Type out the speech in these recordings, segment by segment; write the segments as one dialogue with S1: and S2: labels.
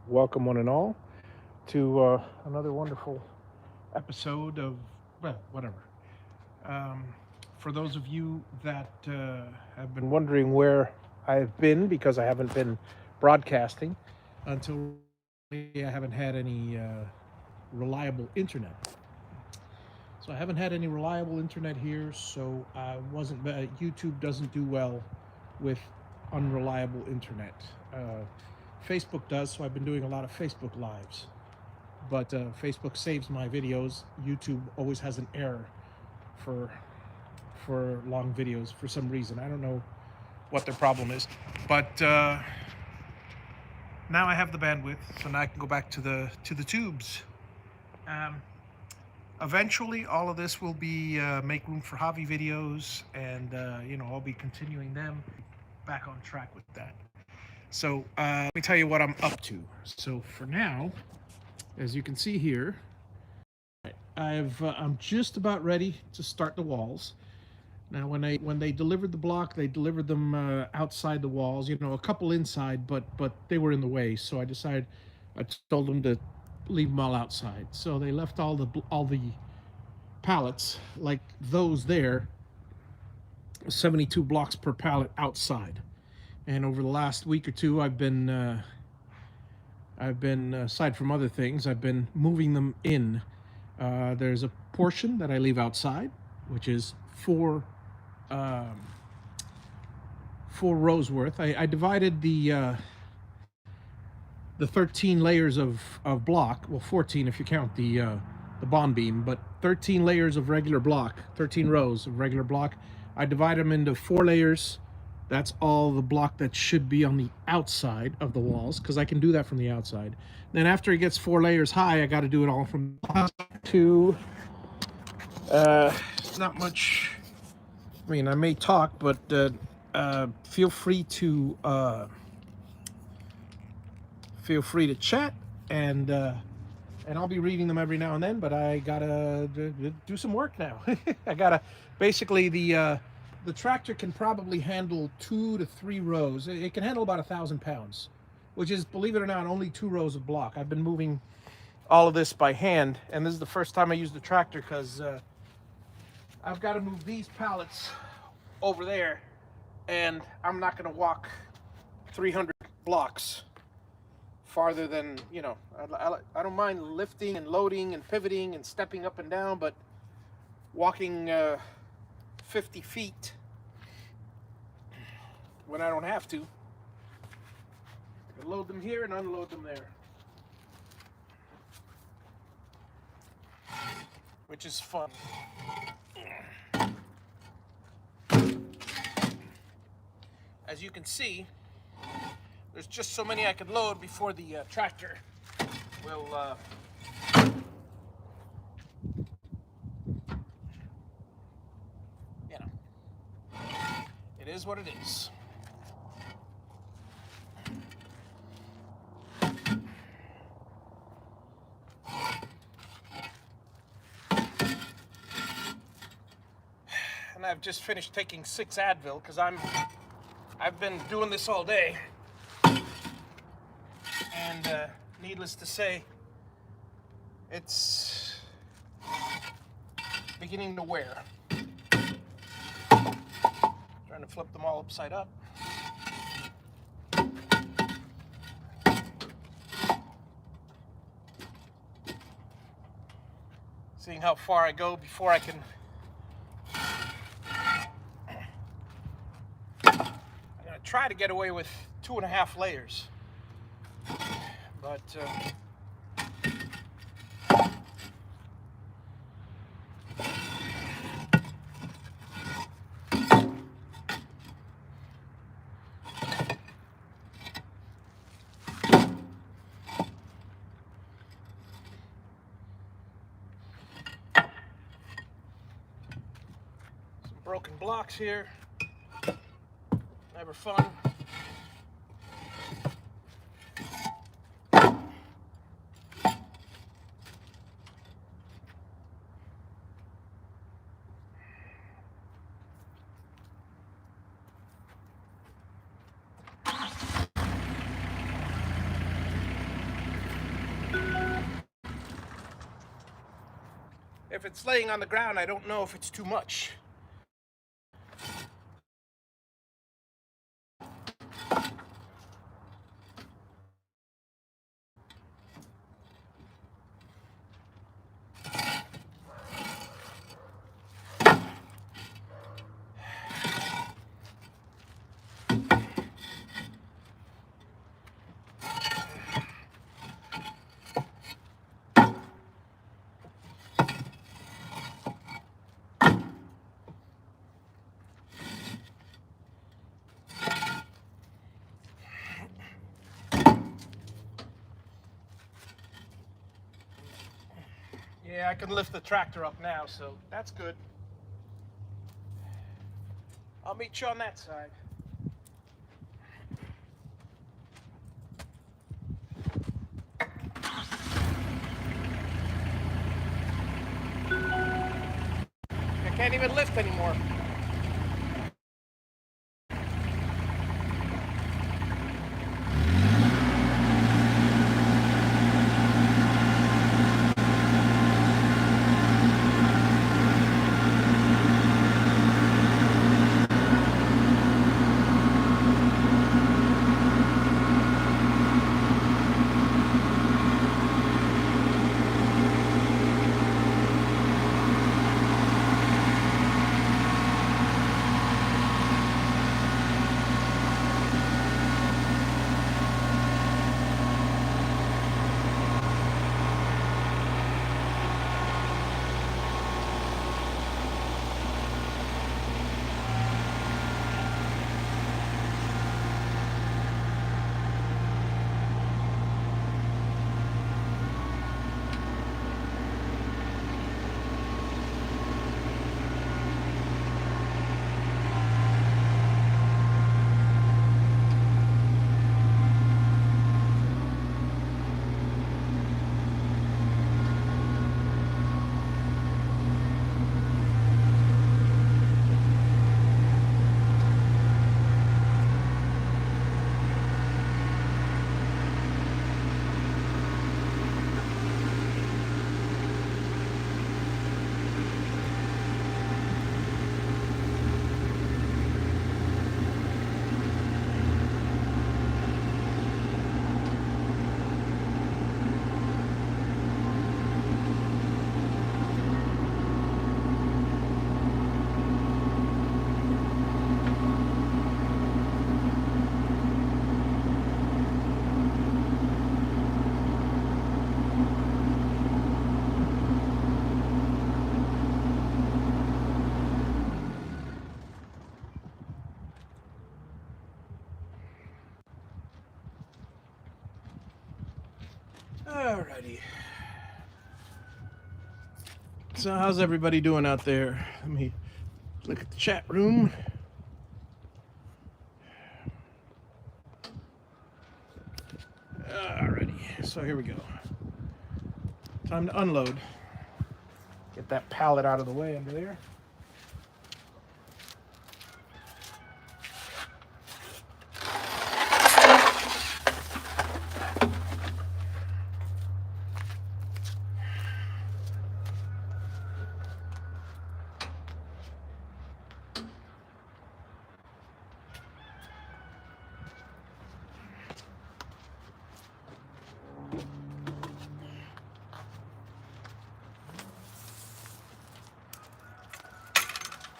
S1: welcome one and all to another wonderful episode of, well, whatever. Um, for those of you that have been wondering where I've been because I haven't been broadcasting until recently, I haven't had any reliable internet. So I haven't had any reliable internet here, so I wasn't. YouTube doesn't do well with unreliable internet. Facebook does, so I've been doing a lot of Facebook lives. But Facebook saves my videos. YouTube always has an error for long videos for some reason. I don't know what their problem is, but now I have the bandwidth, so now I can go back to the tubes. Um, Eventually, all of this will be make room for Javi videos, and I'll be continuing them. Back on track with that. So let me tell you what I'm up to. So for now, as you can see here, I'm just about ready to start the walls. Now, when they delivered the block, they delivered them outside the walls. You know, a couple inside, but they were in the way. So I told them to leave them all outside. So they left all the pallets like those there, 72 blocks per pallet outside. And over the last week or two, I've been aside from other things, I've been moving them in. There's a portion that I leave outside, which is um, four rows worth. I divided the 13 layers of block, well 14 if you count the bond beam, but 13 layers of regular block, 13 rows of regular block. I divide them into 4 layers. That's all the block that should be on the outside of the walls, because I can do that from the outside. Then after it gets 4 layers high, I got to do it all from to. Not much. I mean, I may talk, but feel free to chat, and I'll be reading them every now and then. But I gotta do some work now. I gotta basically the tractor can probably handle 2 to 3 rows. It can handle about 1,000 pounds, which is, believe it or not, only 2 rows of block. I've been moving all of this by hand, and this is the first time I use the tractor because I've got to move these pallets over there, and I'm not going to walk 300 blocks farther than, I don't mind lifting and loading and pivoting and stepping up and down, but walking 50 feet when I don't have to. I load them here and unload them there, which is fun. As you can see, there's just so many I could load before the tractor will it is what it is. And I've just finished taking 6 Advil because I've been doing this all day, and needless to say, it's beginning to wear. Trying to flip them all upside up. Seeing how far I go before I can. I'm gonna try to get away with 2.5 layers, but broken blocks here. Never fun. If it's laying on the ground, I don't know if it's too much. Yeah, I can lift the tractor up now, so that's good. I'll meet you on that side. I can't even lift anymore. Alrighty. So how's everybody doing out there? Let me look at the chat room. Alrighty, so here we go. Time to unload. Get that pallet out of the way under there.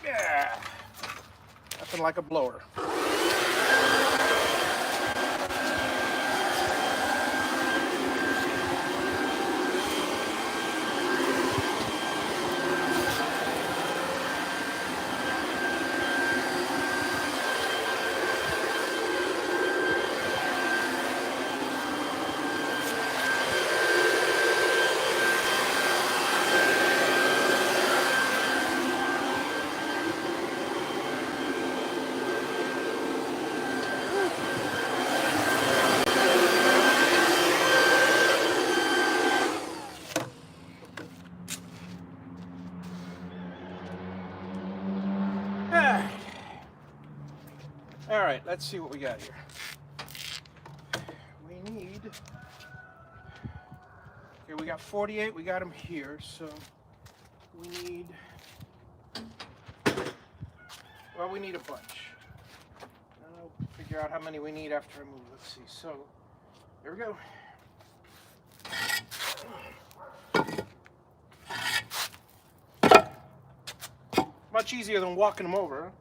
S1: Yeah, nothing like a blower. All right, let's see what we got here. We need, okay, we got 48, we got them here, so we need, well, we need a bunch. I'll figure out how many we need after I move. Let's see. So, here we go. Much easier than walking them over.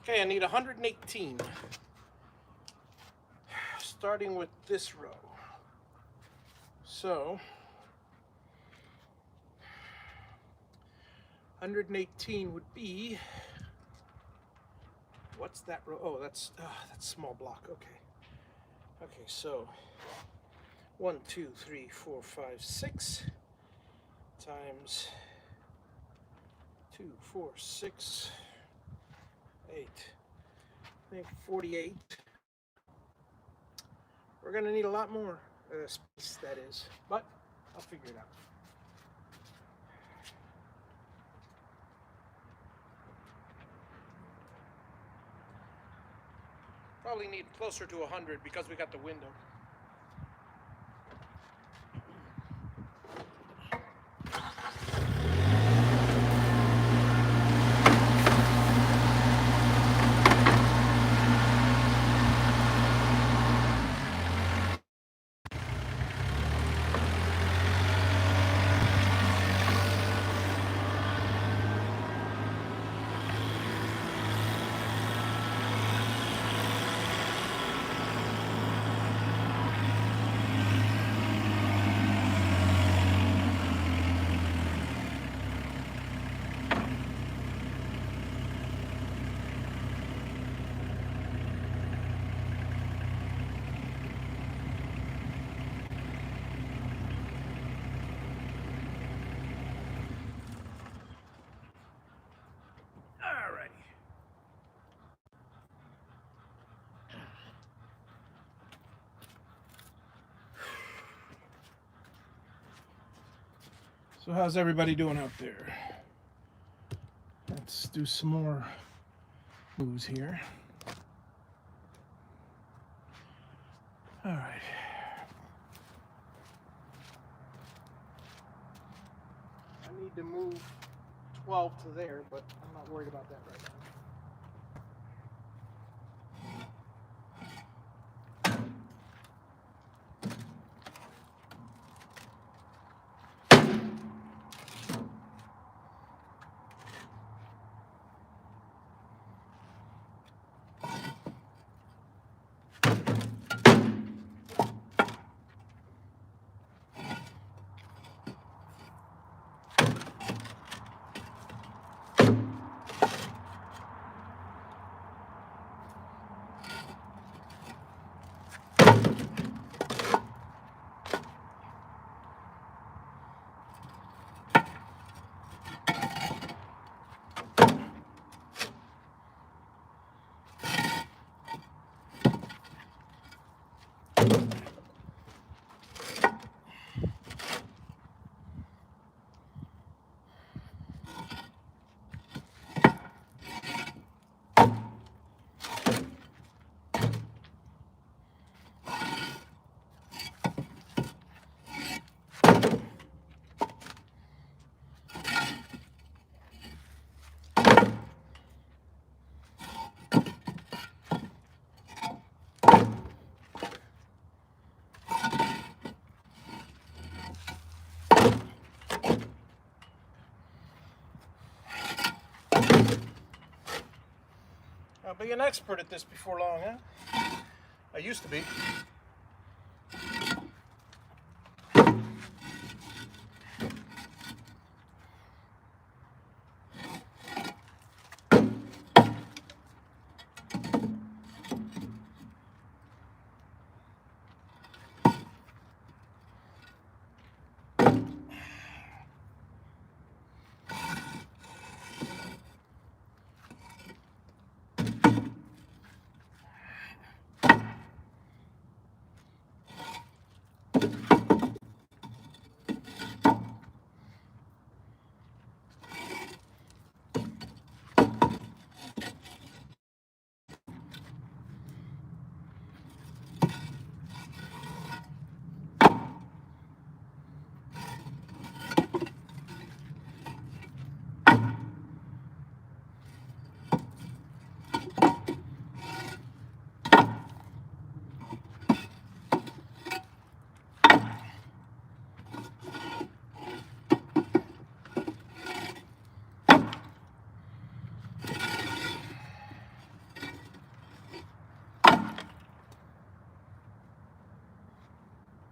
S1: Okay, I need 118. Starting with this row. So, 118 would be, what's that row? Oh, that's small block. Okay. Okay, so 1, 2, 3, 4, 5, 6 times 2, 4, 6, 8. I think 48. We're gonna need a lot more space, that is, but I'll figure it out. Probably need closer to 100 because we got the window. So how's everybody doing out there? Let's do some more moves here. All right. I need to move 12 to there, but I'm not worried about that right now. I'll be an expert at this before long, huh? I used to be.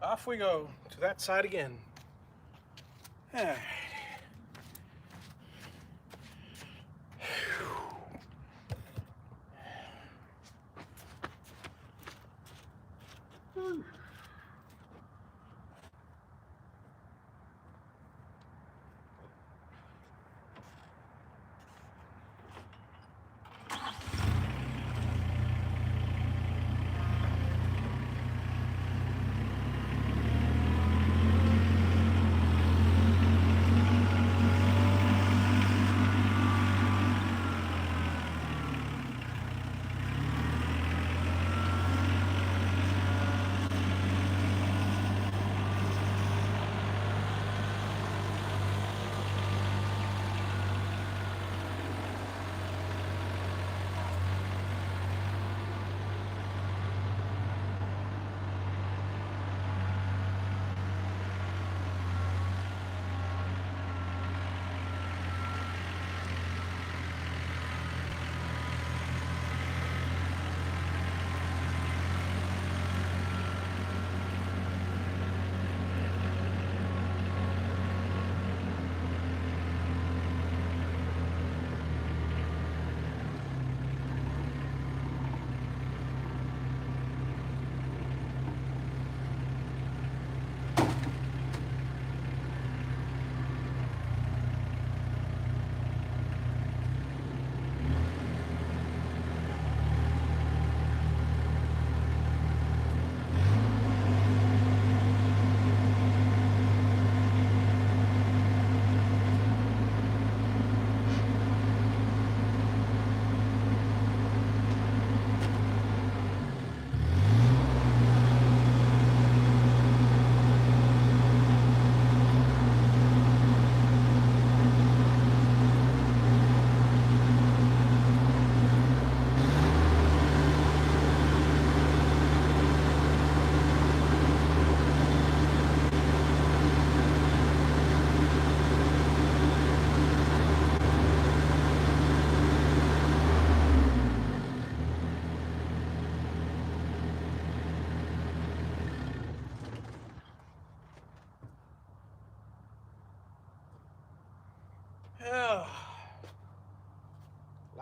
S1: Off we go to that side again.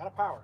S1: lot of power.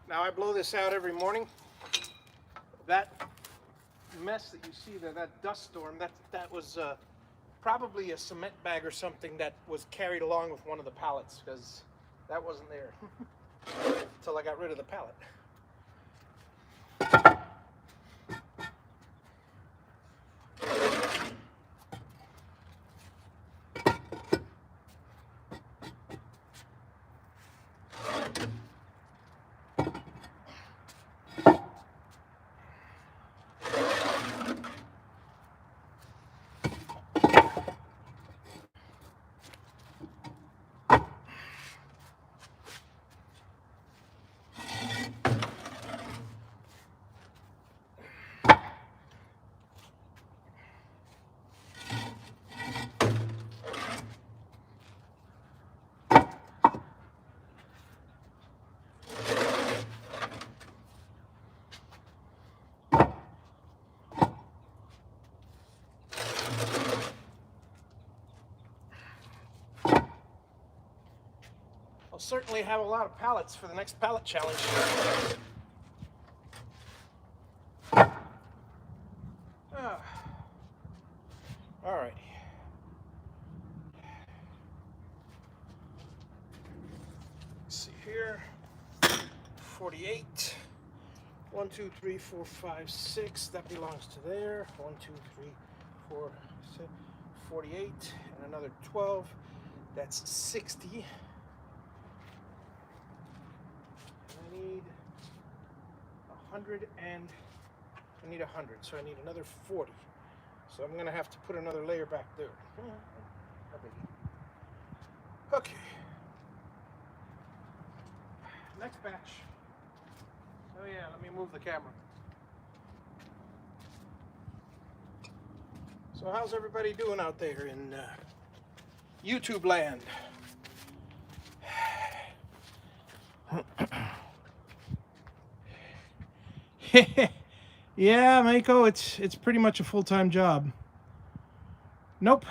S1: Now I blow this out every morning. That mess that you see there, that dust storm, that was probably a cement bag or something that was carried along with one of the pallets, because that wasn't there until I got rid of the pallet. I'll certainly have a lot of pallets for the next pallet challenge. All right. Let's see here. 48. 1, 2, 3, 4, 5, 6. That belongs to there. 1, 2, 3, 4, 6. 48. And another 12. That's 60. I need 100 and I need 100, so I need another 40. So I'm gonna have to put another layer back there. Okay. Next batch. Oh yeah, let me move the camera. So how's everybody doing out there in YouTube land? Yeah, Mako, it's pretty much a full-time job. Nope.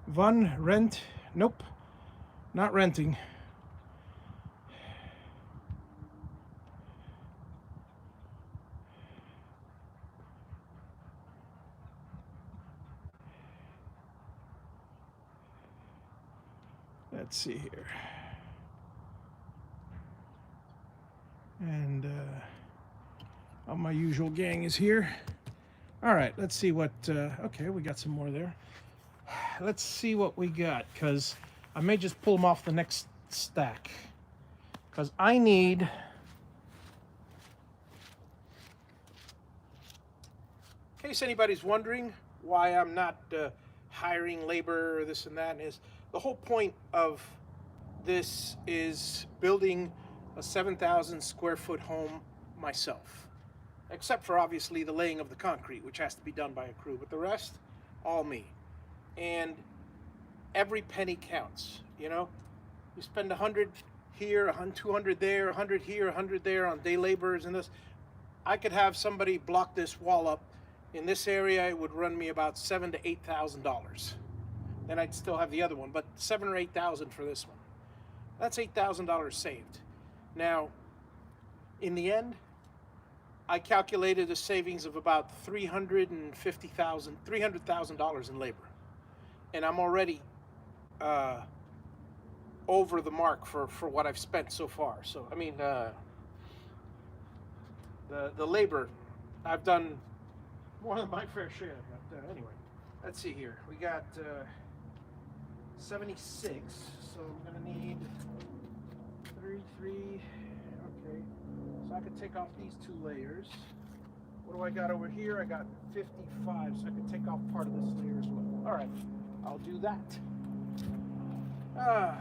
S1: Rent? Nope. Not renting. Let's see here. And all my usual gang is here. All right, let's see what. Okay, we got some more there. Let's see what we got, because I may just pull them off the next stack. Because I need. In case anybody's wondering why I'm not hiring labor or this and that, is the whole point of this is building a 7,000 square foot home myself. Except for obviously the laying of the concrete, which has to be done by a crew, but the rest, all me. And every penny counts, you know? You spend 100 here, 200 there, 100 here, 100 there on day laborers and this. I could have somebody block this wall up. In this area, it would run me about $7,000 to $8,000. Then I'd still have the other one, but $7,000 or $8,000 for this one. That's $8,000 saved. Now, in the end, I calculated a savings of about $300,000 in labor, and I'm already over the mark for what I've spent so far. So I mean, the labor, I've done more than my fair share. But anyway, let's see here. We got 76, so I'm gonna need 33. Okay, so I could take off these 2 layers. What do I got over here? I got 55, so I could take off part of this layer as well. All right, I'll do that. Let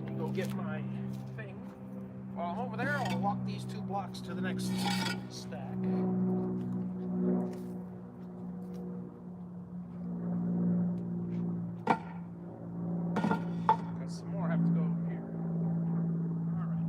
S1: me go get my thing. While I'm over there, I'll walk these 2 blocks to the next stack. Got some more I have to go over here. All right.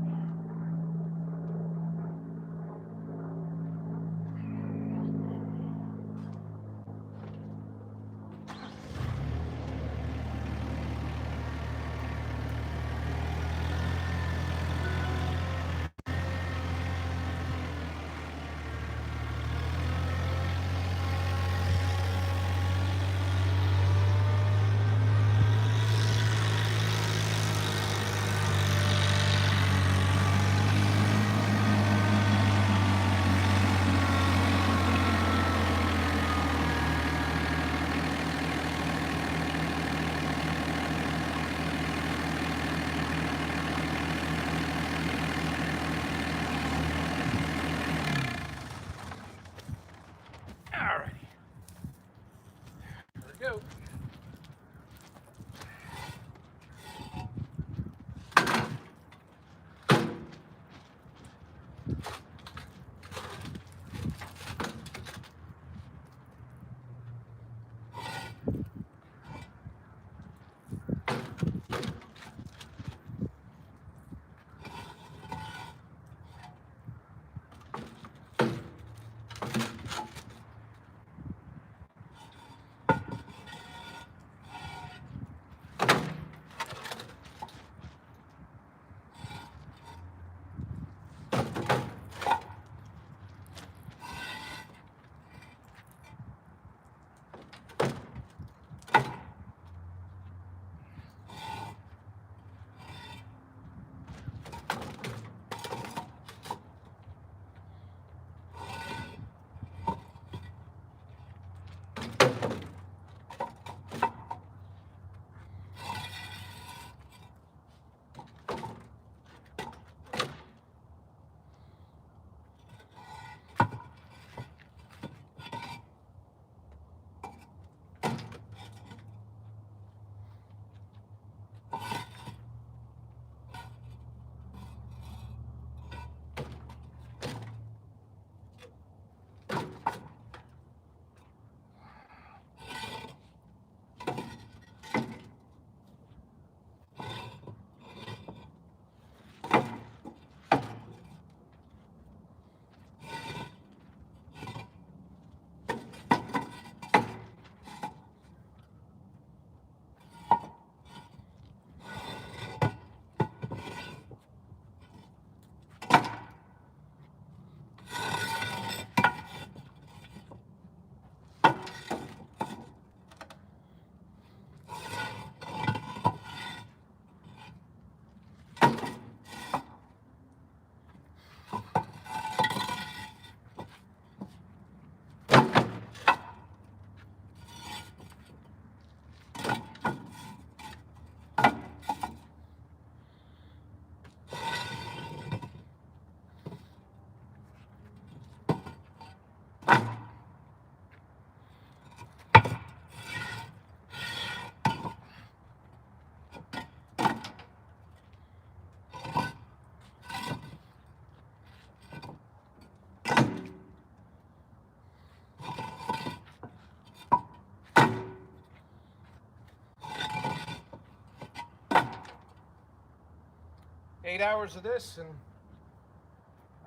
S1: 8 hours of this and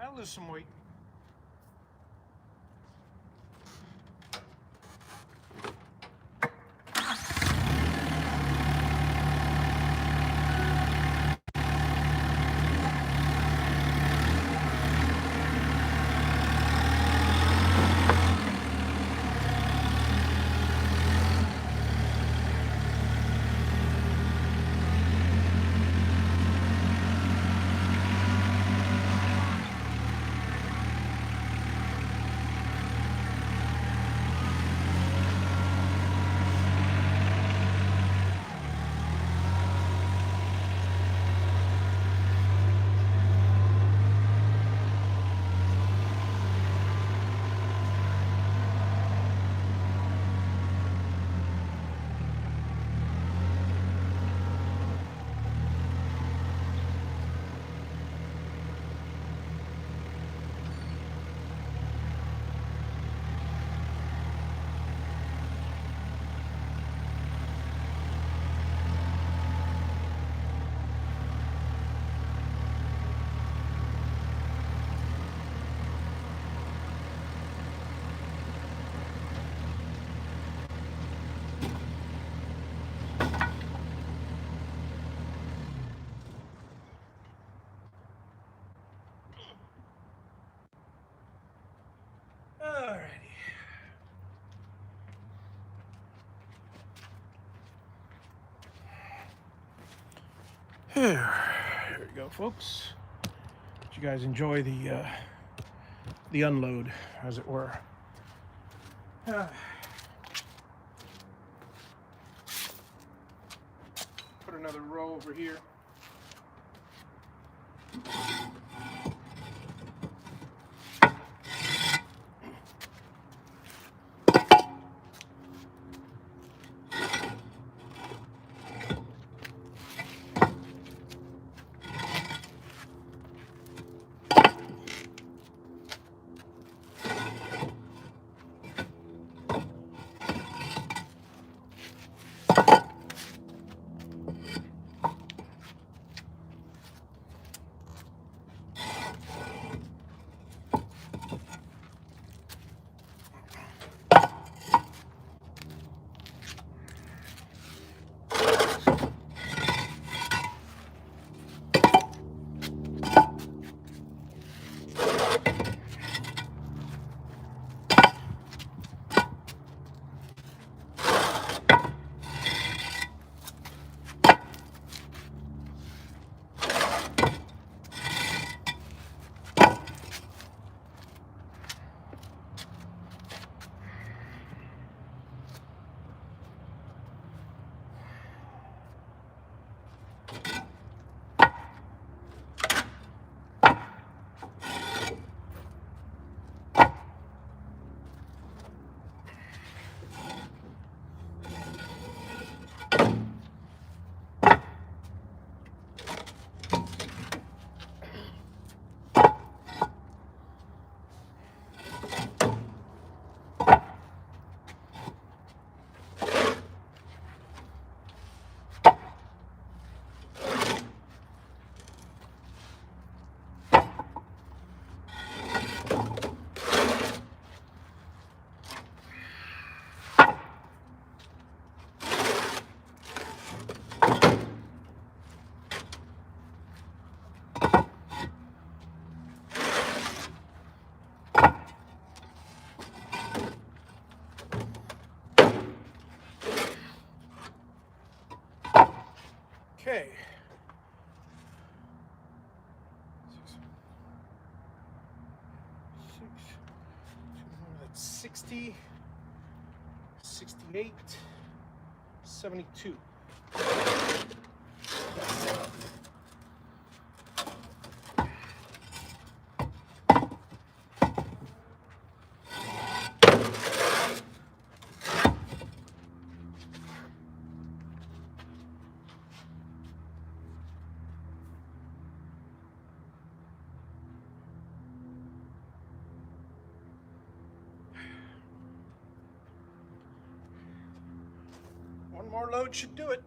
S1: I'll lose some weight. Alrighty. Here we go, folks. Did you guys enjoy the unload, as it were? Put another row over here. Okay. That's 60, 68, 72. One more load should do it.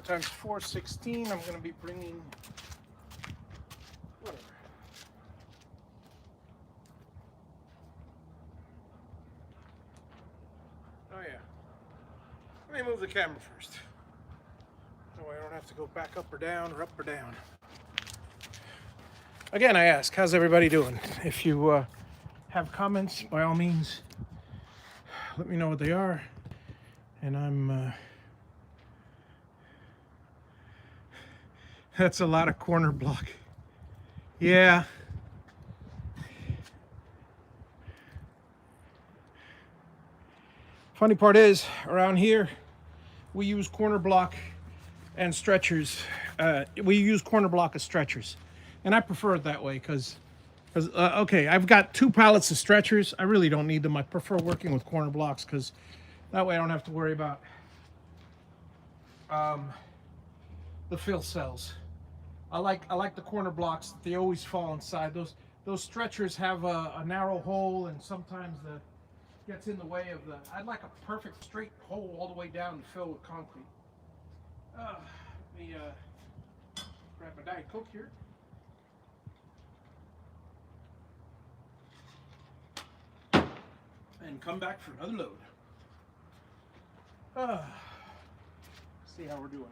S1: times 4, 16. I'm going to be bringing, whatever. Oh yeah. Let me move the camera first. That way I don't have to go back up or down or up or down. Again, I ask, how's everybody doing? If you have comments, by all means, let me know what they are. And I'm, that's a lot of corner block. Yeah. Funny part is, around here, we use corner block and stretchers. We use corner block as stretchers. And I prefer it that way because, okay, I've got 2 pallets of stretchers. I really don't need them. I prefer working with corner blocks because that way I don't have to worry about the fill cells. I like the corner blocks. They always fall inside. Those stretchers have a narrow hole, and sometimes the gets in the way of the. I'd like a perfect straight hole all the way down to fill with concrete. Let me grab my Diet Coke here. And come back for another load. See how we're doing.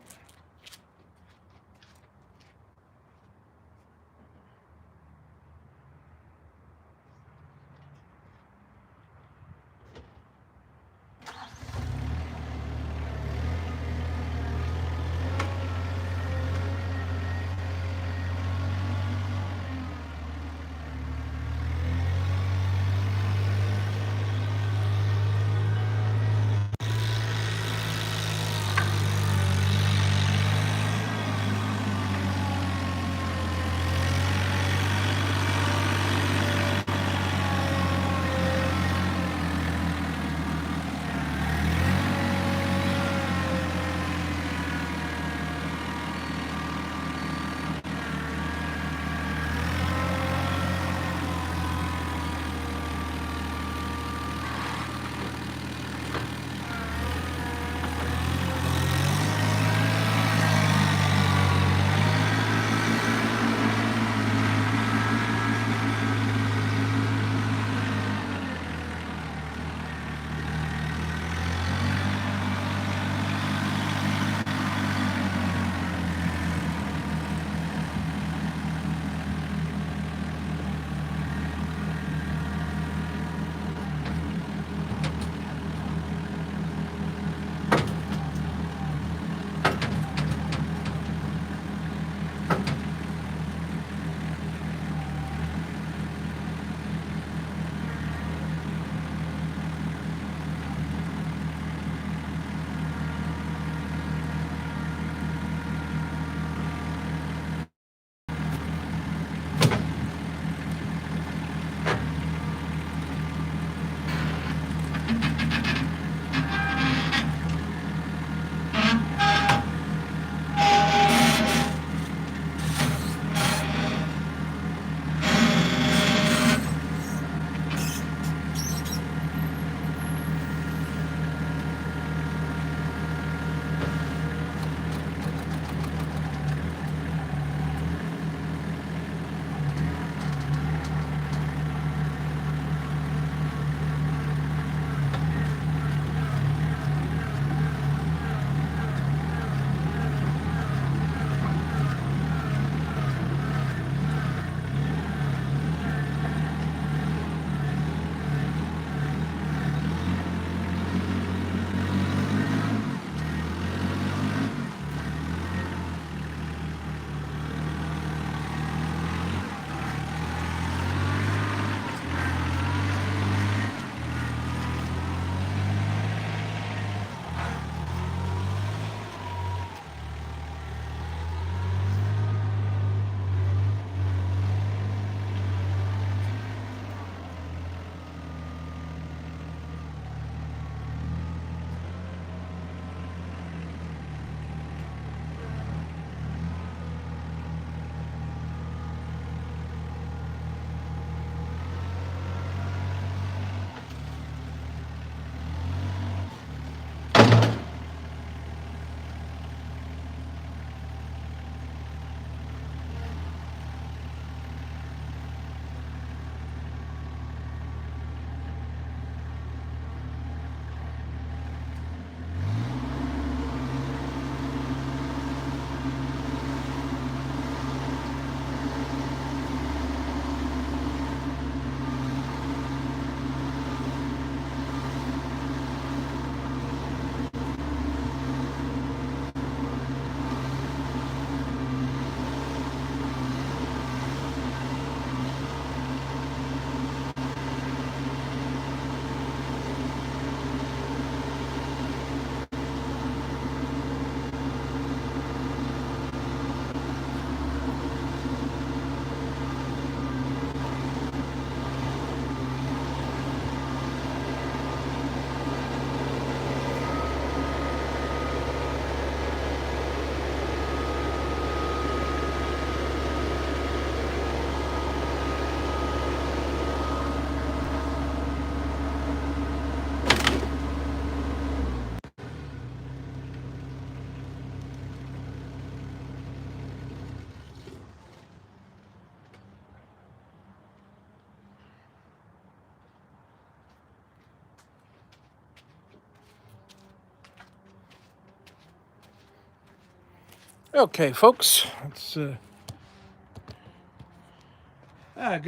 S1: Okay, folks, it's good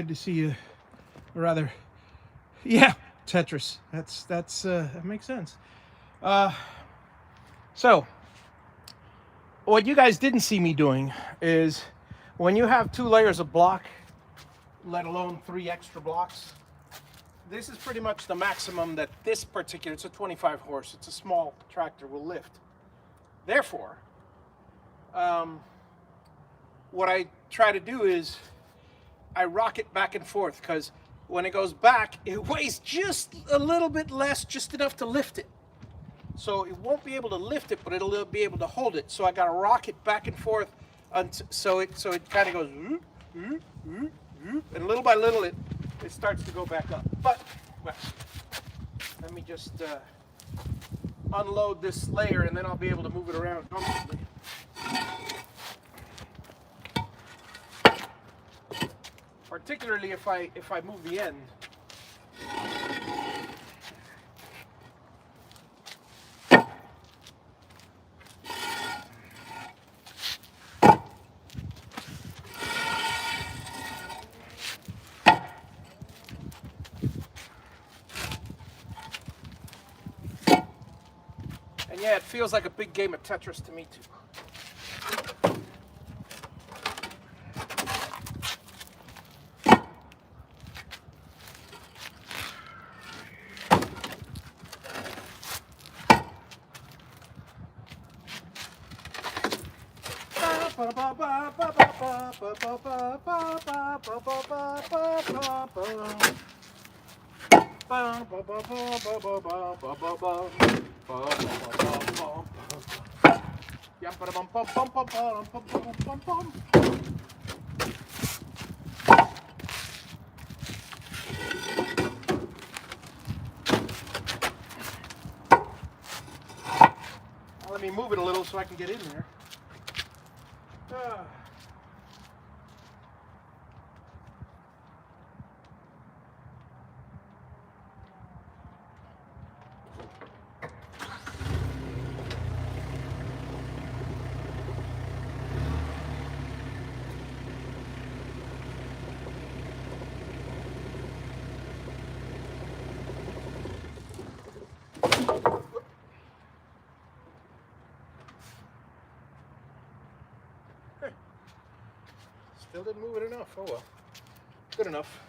S1: to see you. Or rather, yeah, Tetris. That makes sense. Uh, so what you guys didn't see me doing is when you have 2 layers of block, let alone 3 extra blocks. This is pretty much the maximum that this particular. It's a 25 horse. It's a small tractor will lift. Therefore, what I try to do is I rock it back and forth because when it goes back, it weighs just a little bit less, just enough to lift it. So it won't be able to lift it, but it'll be able to hold it. So I got to rock it back and forth, so it kind of goes, and little by little it starts to go back up. But well, let me just unload this layer, and then I'll be able to move it around comfortably. Particularly if I move the end. And yeah, it feels like a big game of Tetris to me too. Let me move it a little so I can get in there. Still didn't move it enough. Oh well. Good enough.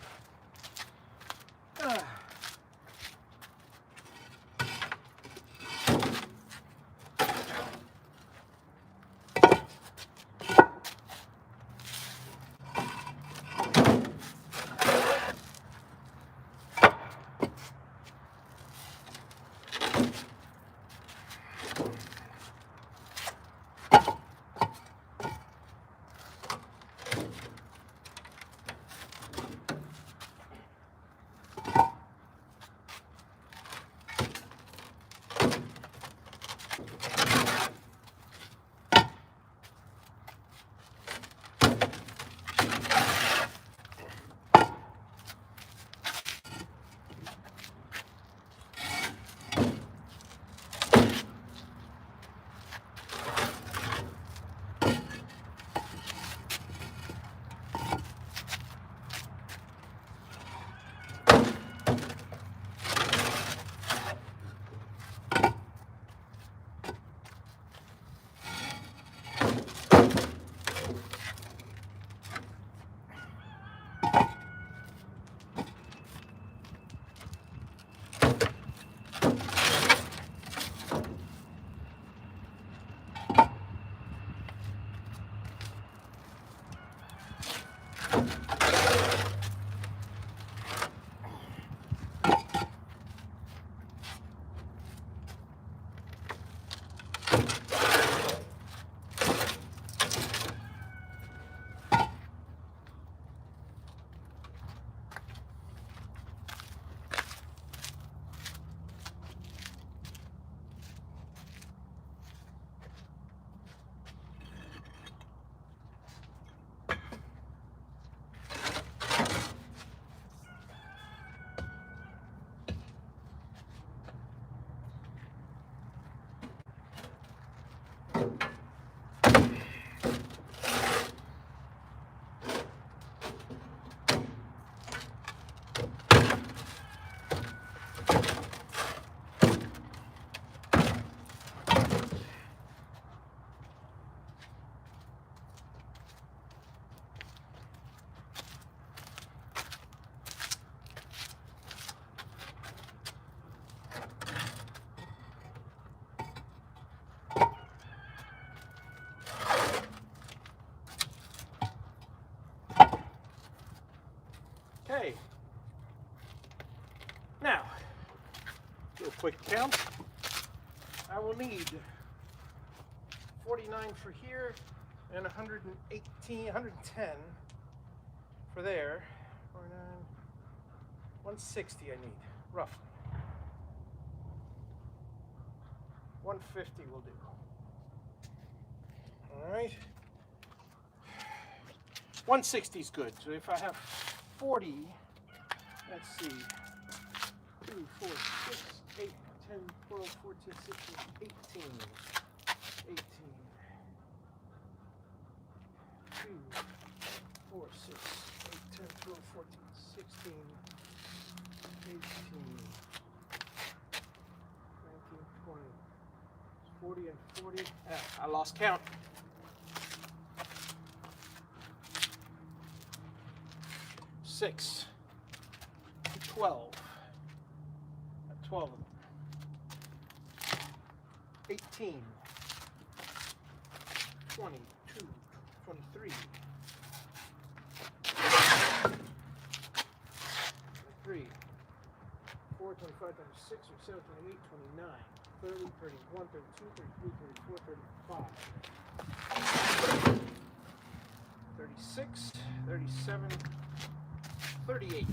S1: Do a quick count. I will need 49 for here and 118, 110 for there. 49, 160 I need, roughly. 150 will do. All right. 160 is good. So if I have 40, let's see. 2, 4, 6, 8, 10, 12, 14, 16, 18. 18. 2, 4, 6, 8, 10, 12, 14, 16, 18, 19, 20. 40 and 40. I lost count. 6, 12. 12 of them. 18, 22, 23, 23, 4, 25, 26, 27, 28, 29, 30, 31, 32, 33, 34, 35, 36, 37, 38.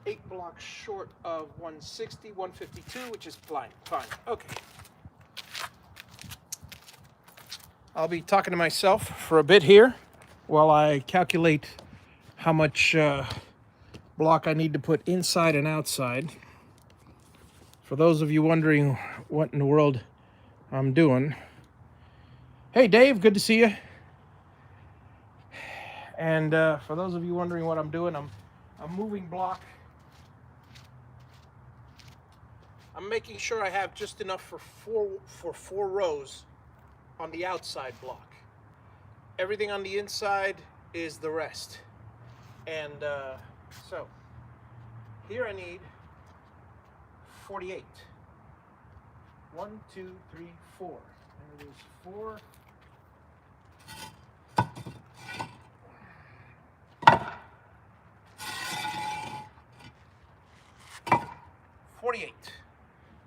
S1: 8 blocks short of 160, 152, which is fine. Okay. I'll be talking to myself for a bit here while I calculate how much block I need to put inside and outside. For those of you wondering what in the world I'm doing. Hey Dave, good to see you. And for those of you wondering what I'm doing, I'm moving block. I'm making sure I have just enough for four rows on the outside block. Everything on the inside is the rest. And so here I need 48. 1, 2, 3, 4. There it is, 4. 48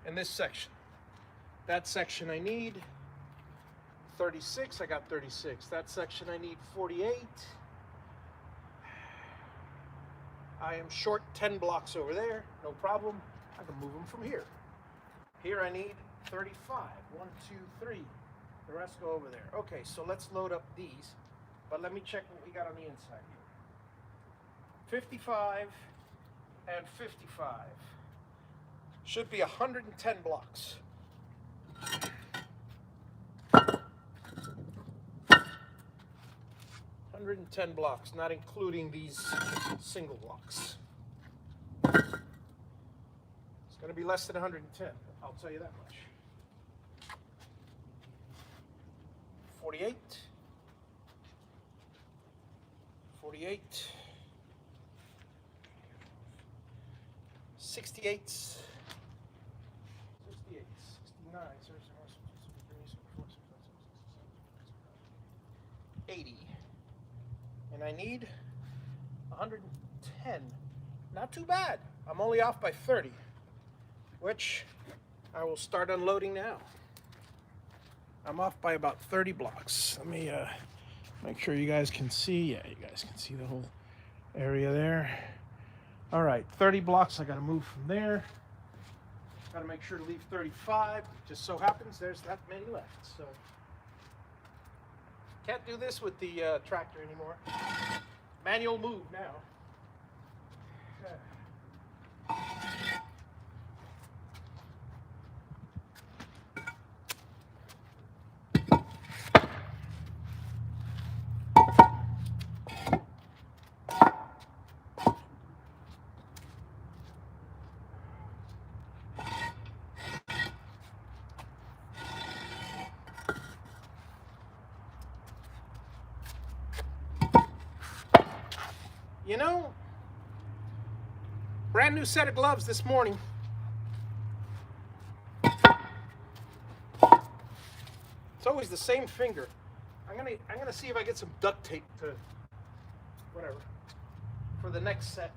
S1: in this section. That section I need 36. I got 36. That section I need 48. I am short 10 blocks over there. No problem. I can move them from here. Here I need 35. 1, 2, 3. The rest go over there. Okay, so let's load up these. But let me check what we got on the inside here. 55 and 55. Should be 110 blocks. 110 blocks, not including these single blocks. It's going to be less than 110, I'll tell you that much. 48. 48. 68. 80. And I need 110. Not too bad. I'm only off by 30, which I will start unloading now. I'm off by about 30 blocks. Let me make sure you guys can see. Yeah, you guys can see the whole area there. All right, 30 blocks. I got to move from there. Got to make sure to leave 35. Just so happens there's that many left. So can't do this with the tractor anymore. Manual move now. You know, brand new set of gloves this morning. It's always the same finger. I'm gonna see if I get some duct tape to whatever for the next set.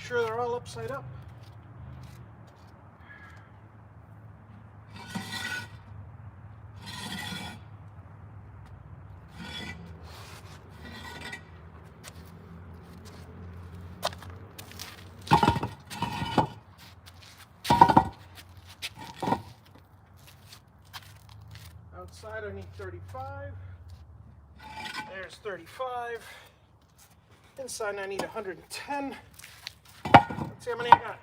S1: sure they're all upside up. Outside I need 35. There's 35. Inside I need 110. Let's see how many I got.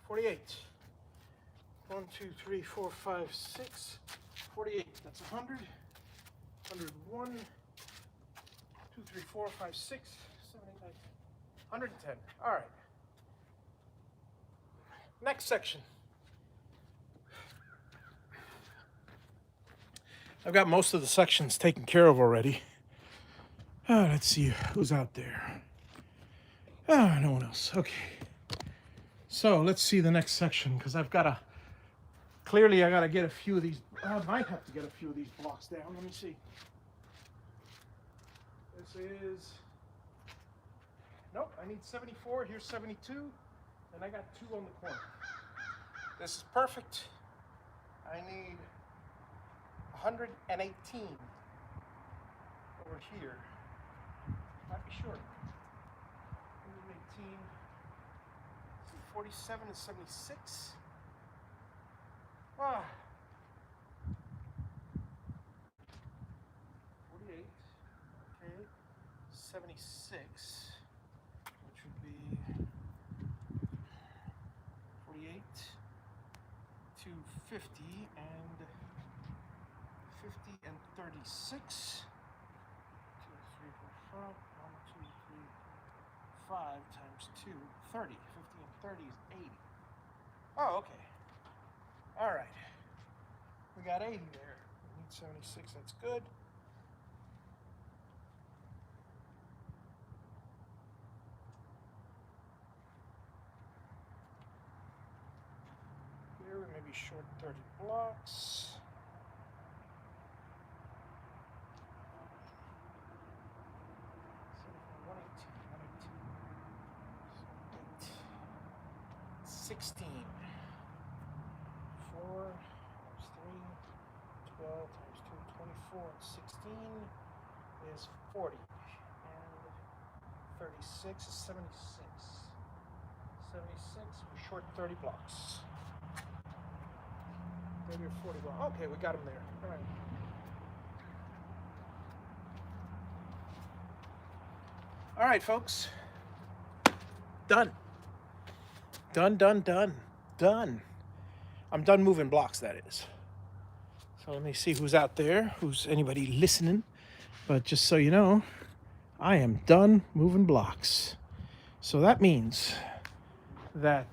S1: 48. 1, 2, 3, 4, 5, 6. 48. That's 100. 101. 2, 3, 4, 5, 6, 7, 8, 9, 110. All right. Next section. I've got most of the sections taken care of already. Let's see who's out there. No one else. Okay. So let's see the next section, because I've got to, clearly I got to get a few of these. I might have to get a few of these blocks down. Let me see. This is, nope, I need 74. Here's 72. And I got 2 on the corner. This is perfect. I need 118 over here. Might be short. 118. 47 and 76. Ah. 48. Okay. 76. Which would be 48. 250 and 50 and 36. 2, 3, 4, 5. 1, 2, 3, 5 times 2, 30. 50 and 30 is 80. Oh, okay. All right. We got 80 there. We need 76. That's good. Here we may be short 30 blocks. $16. 4 times 3, 12 times 2, 24, and 16 is 40. And 36 is 76. 76, we're short 30 blocks. 30 or 40 blocks. Okay, we got them there. All right. All right, folks. Done. Done. I'm done moving blocks, that is. So let me see who's out there, who's anybody listening. But just so you know, I am done moving blocks. So that means that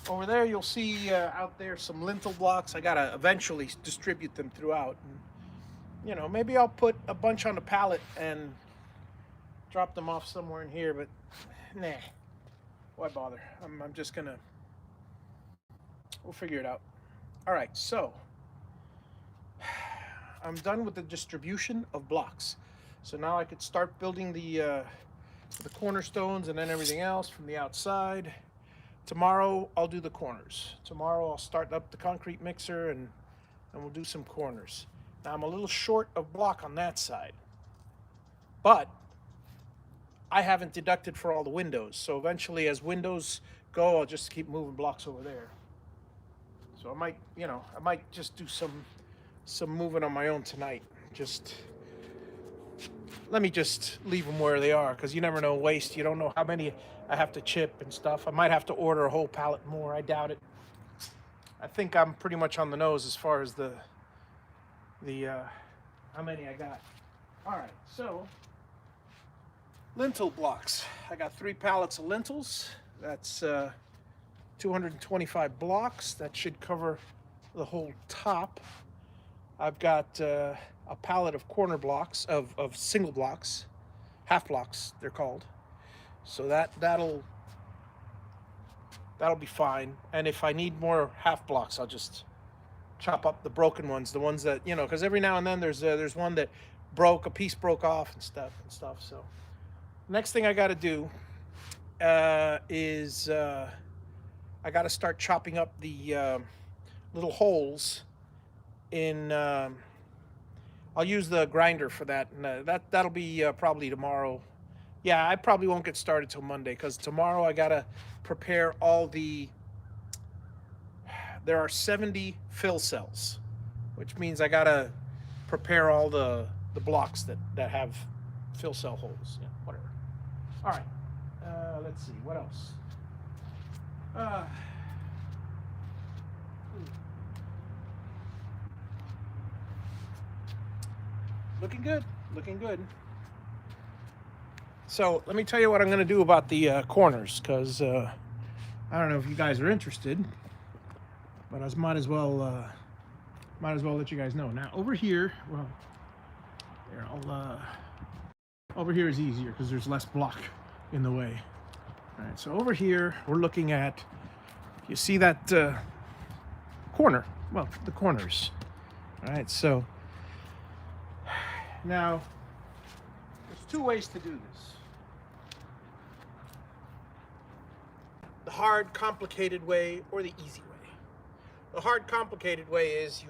S1: over there you'll see out there some lintel blocks. I gotta eventually distribute them throughout. And, you know, maybe I'll put a bunch on the pallet and drop them off somewhere in here, but nah. Why bother? I'm just gonna, we'll figure it out. All right, so I'm done with the distribution of blocks. So now I could start building the cornerstones and then everything else from the outside. Tomorrow I'll do the corners. Tomorrow I'll start up the concrete mixer and we'll do some corners. Now I'm a little short of block on that side, but I haven't deducted for all the windows. So eventually as windows go, I'll just keep moving blocks over there. So I might, you know, I might just do some moving on my own tonight. Just, let me just leave them where they are, because you never know, waste. You don't know how many I have to chip and stuff. I might have to order a whole pallet more. I doubt it. I think I'm pretty much on the nose as far as the how many I got. All right, so lintel blocks. I got 3 pallets of lintels. That's 225 blocks. That should cover the whole top. I've got a pallet of corner blocks, of single blocks, half blocks they're called. So that'll be fine. And if I need more half blocks, I'll just chop up the broken ones, the ones that, you know, because every now and then there's one that a piece broke off and stuff. So next thing I got to do is I got to start chopping up the little holes in. I'll use the grinder for that, and that'll be probably tomorrow. Yeah, I probably won't get started till Monday because tomorrow I gotta prepare all the. There are 70 fill cells, which means I gotta prepare all the blocks that have fill cell holes. Yeah, whatever. All right. Let's see what else. Uh, Looking good. Looking good. So let me tell you what I'm going to do about the corners, because I don't know if you guys are interested, but I might as well let you guys know. Now over here, well, here over here is easier because there's less block in the way. All right, so over here we're looking at, you see that corner? Well, the corners. All right, so now there's two ways to do this. The hard, complicated way or the easy way. The hard, complicated way is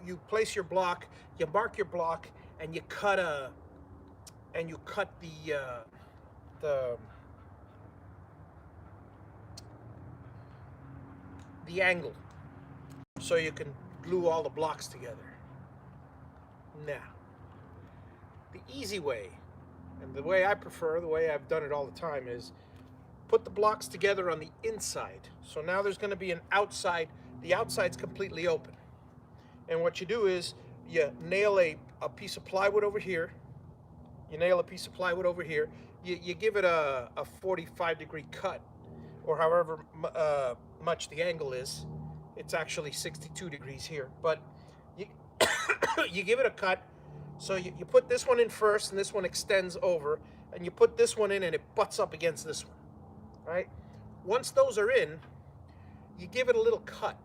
S1: you place your block, you mark your block, and you cut the angle so you can glue all the blocks together. Now, the easy way, and the way I prefer, the way I've done it all the time, is put the blocks together on the inside. So now there's going to be an outside. The outside's completely open. And what you do is you nail a piece of plywood over here. You nail a piece of plywood over here. You give it a 45-degree cut, or however much the angle is. It's actually 62 degrees here. But you, you give it a cut. So you put this one in first, and this one extends over. And you put this one in, and it butts up against this one. Right? Once those are in, you give it a little cut.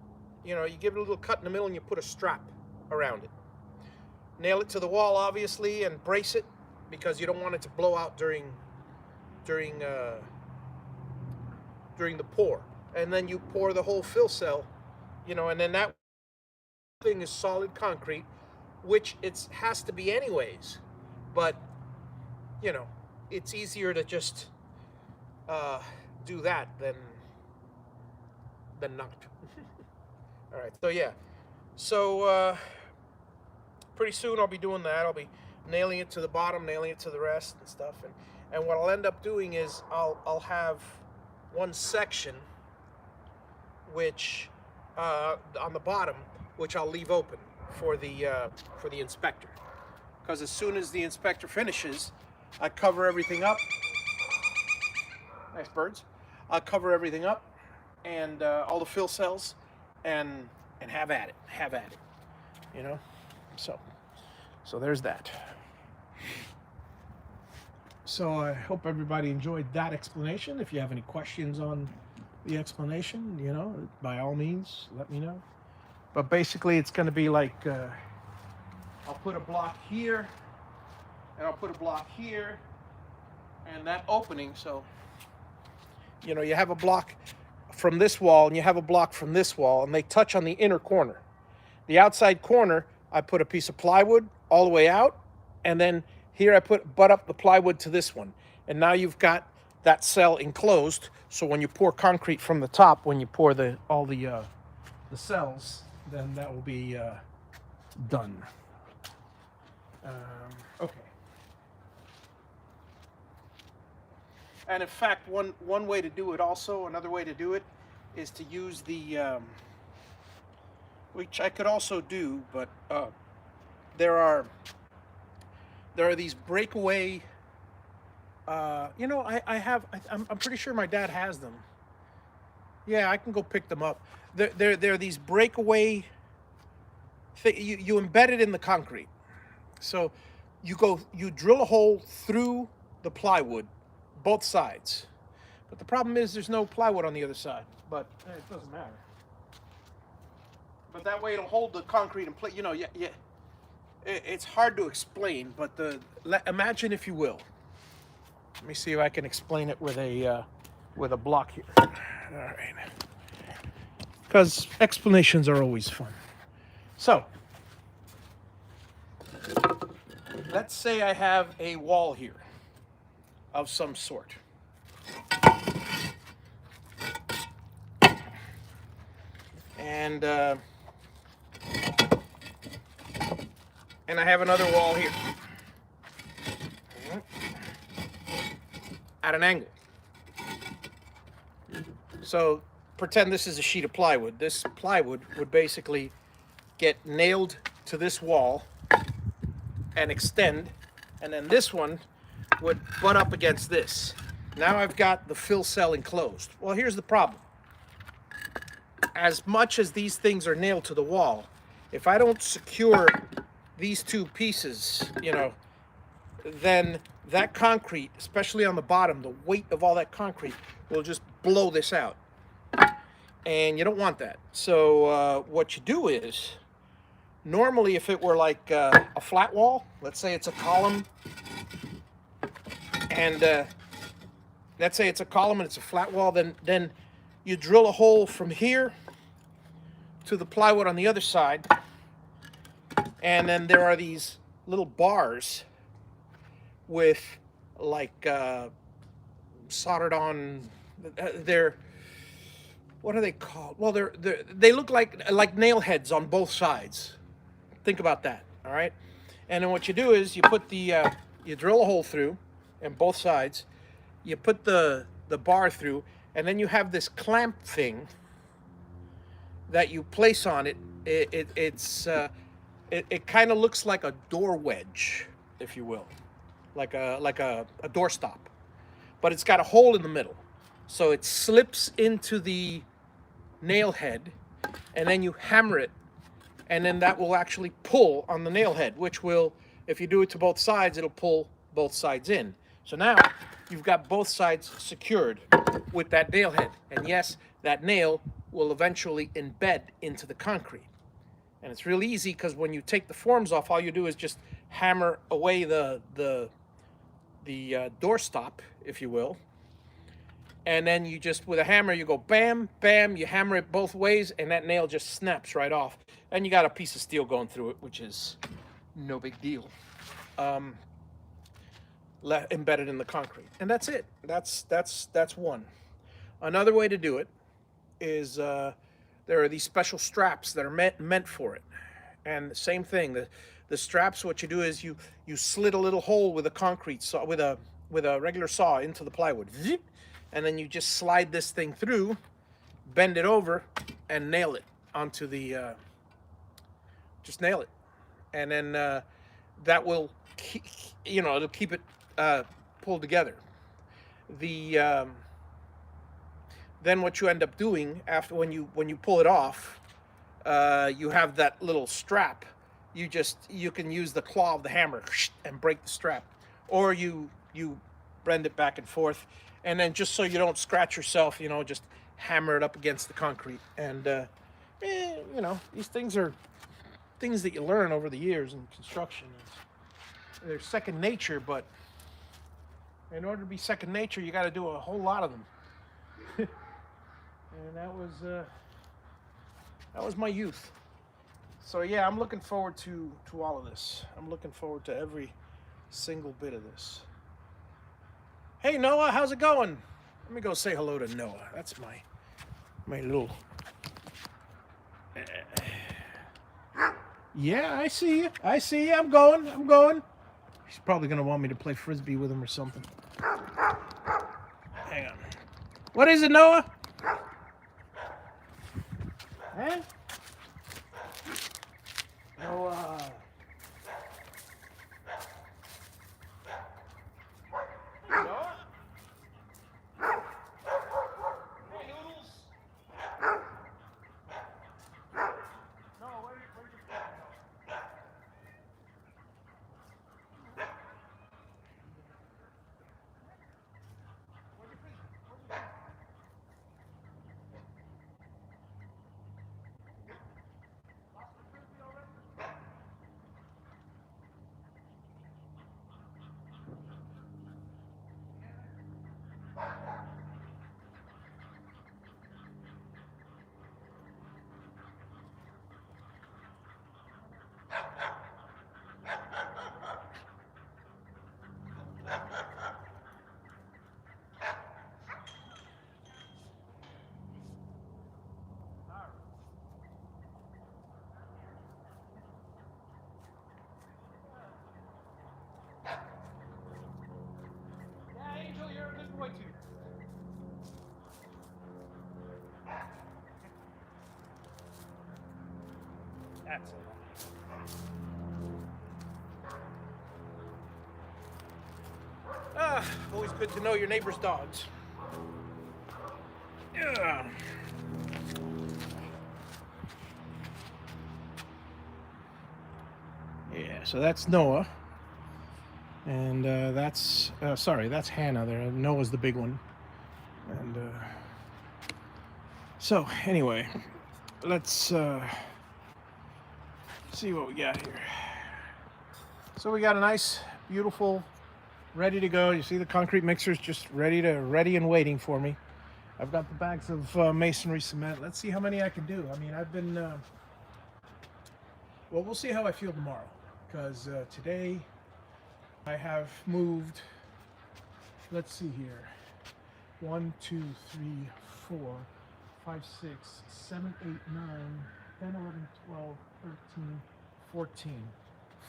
S1: You give it a little cut in the middle, and you put a strap around it. Nail it to the wall, obviously, and brace it, because you don't want it to blow out during the pour. And then you pour the whole fill cell, and then that thing is solid concrete, which it has to be anyways. But it's easier to just do that than not. All right, so yeah, so pretty soon I'll be doing that. I'll be nailing it to the bottom, nailing it to the rest and stuff, and what I'll end up doing is I'll have one section which on the bottom, which I'll leave open for the inspector, because as soon as the inspector finishes, I cover everything up. Nice birds. I'll cover everything up, and all the fill cells, and have at it. So there's that. So I hope everybody enjoyed that explanation. If you have any questions on the explanation, by all means, let me know. But basically, it's going to be like I'll put a block here, and I'll put a block here, and that opening. So you have a block from this wall, and you have a block from this wall, and they touch on the inner corner. The outside corner, I put a piece of plywood all the way out, and then here I butt up the plywood to this one. And now you've got that cell enclosed, so when you pour concrete from the top, when you pour all the cells, then that will be done. Okay. And in fact, one way to do it also, another way to do it, is to use the, which I could also do, but there are these breakaway, I'm pretty sure my dad has them. Yeah, I can go pick them up. There are these breakaway, you embed it in the concrete. So you drill a hole through the plywood, both sides. But the problem is there's no plywood on the other side. But it doesn't matter. But that way it'll hold the concrete in place. It's hard to explain, but imagine, if you will. Let me see if I can explain it with a block here. All right, because explanations are always fun. So, let's say I have a wall here of some sort. And I have another wall here at an angle. So pretend this is a sheet of plywood. This plywood would basically get nailed to this wall and extend, and then this one would butt up against this. Now I've got the fill cell enclosed. Well, here's the problem. As much as these things are nailed to the wall, if I don't secure these two pieces, then that concrete, especially on the bottom, the weight of all that concrete will just blow this out. And you don't want that. So what you do is, normally if it were like a flat wall, let's say it's a column, and let's say it's a column and it's a flat wall, then you drill a hole from here to the plywood on the other side, and then there are these little bars with like soldered on. They're, what are they called? Well, they look like nail heads on both sides. Think about that. All right, and then what you do is you put you drill a hole through, and both sides. You put the bar through, and then you have this clamp thing that you place on it. It kind of looks like a door wedge, if you will, like a door stop, but it's got a hole in the middle, so it slips into the nail head, and then you hammer it, and then that will actually pull on the nail head, which will, if you do it to both sides, it'll pull both sides in. So now you've got both sides secured with that nail head. And yes, that nail will eventually embed into the concrete. And it's real easy, because when you take the forms off, all you do is just hammer away the door stop, if you will. And then you just, with a hammer, you go bam, bam, you hammer it both ways, and that nail just snaps right off. And you got a piece of steel going through it, which is no big deal. Embedded in the concrete, and that's it. That's one. Another way to do it is there are these special straps that are meant for it, and the same thing. The straps, what you do is you slit a little hole with a concrete saw, with a regular saw, into the plywood, and then you just slide this thing through, bend it over, and nail it onto the. Just nail it, and then that will it'll keep it pulled together. Then what you end up doing after, when you pull it off, you have that little strap. You can use the claw of the hammer and break the strap, or you bend it back and forth, and then, just so you don't scratch yourself, just hammer it up against the concrete. And these things are things that you learn over the years in construction. They're second nature, but in order to be second nature, you got to do a whole lot of them. And that was my youth. So yeah, I'm looking forward to all of this. I'm looking forward to every single bit of this. Hey Noah, how's it going? Let me go say hello to Noah. That's my little. Yeah, I see you. I'm going. He's probably gonna want me to play frisbee with him or something. Hang on. What is it, Noah? Huh? Noah. Noah? Hey, Noodles. Noah, where'd you go? That's always good to know your neighbor's dogs. Yeah. Yeah, so that's Noah. And that's Hannah there. Noah's the big one. And so anyway, let's see what we got here. So we got a nice, beautiful, ready to go. You see the concrete mixer's just ready and waiting for me. I've got the bags of masonry cement. Let's see how many I can do. I mean, I've been well, we'll see how I feel tomorrow, because today I have moved, let's see here, 1, 2, 3, 4, 5, 6, 7, 8, 9, 10, 11, 12, 13, 14.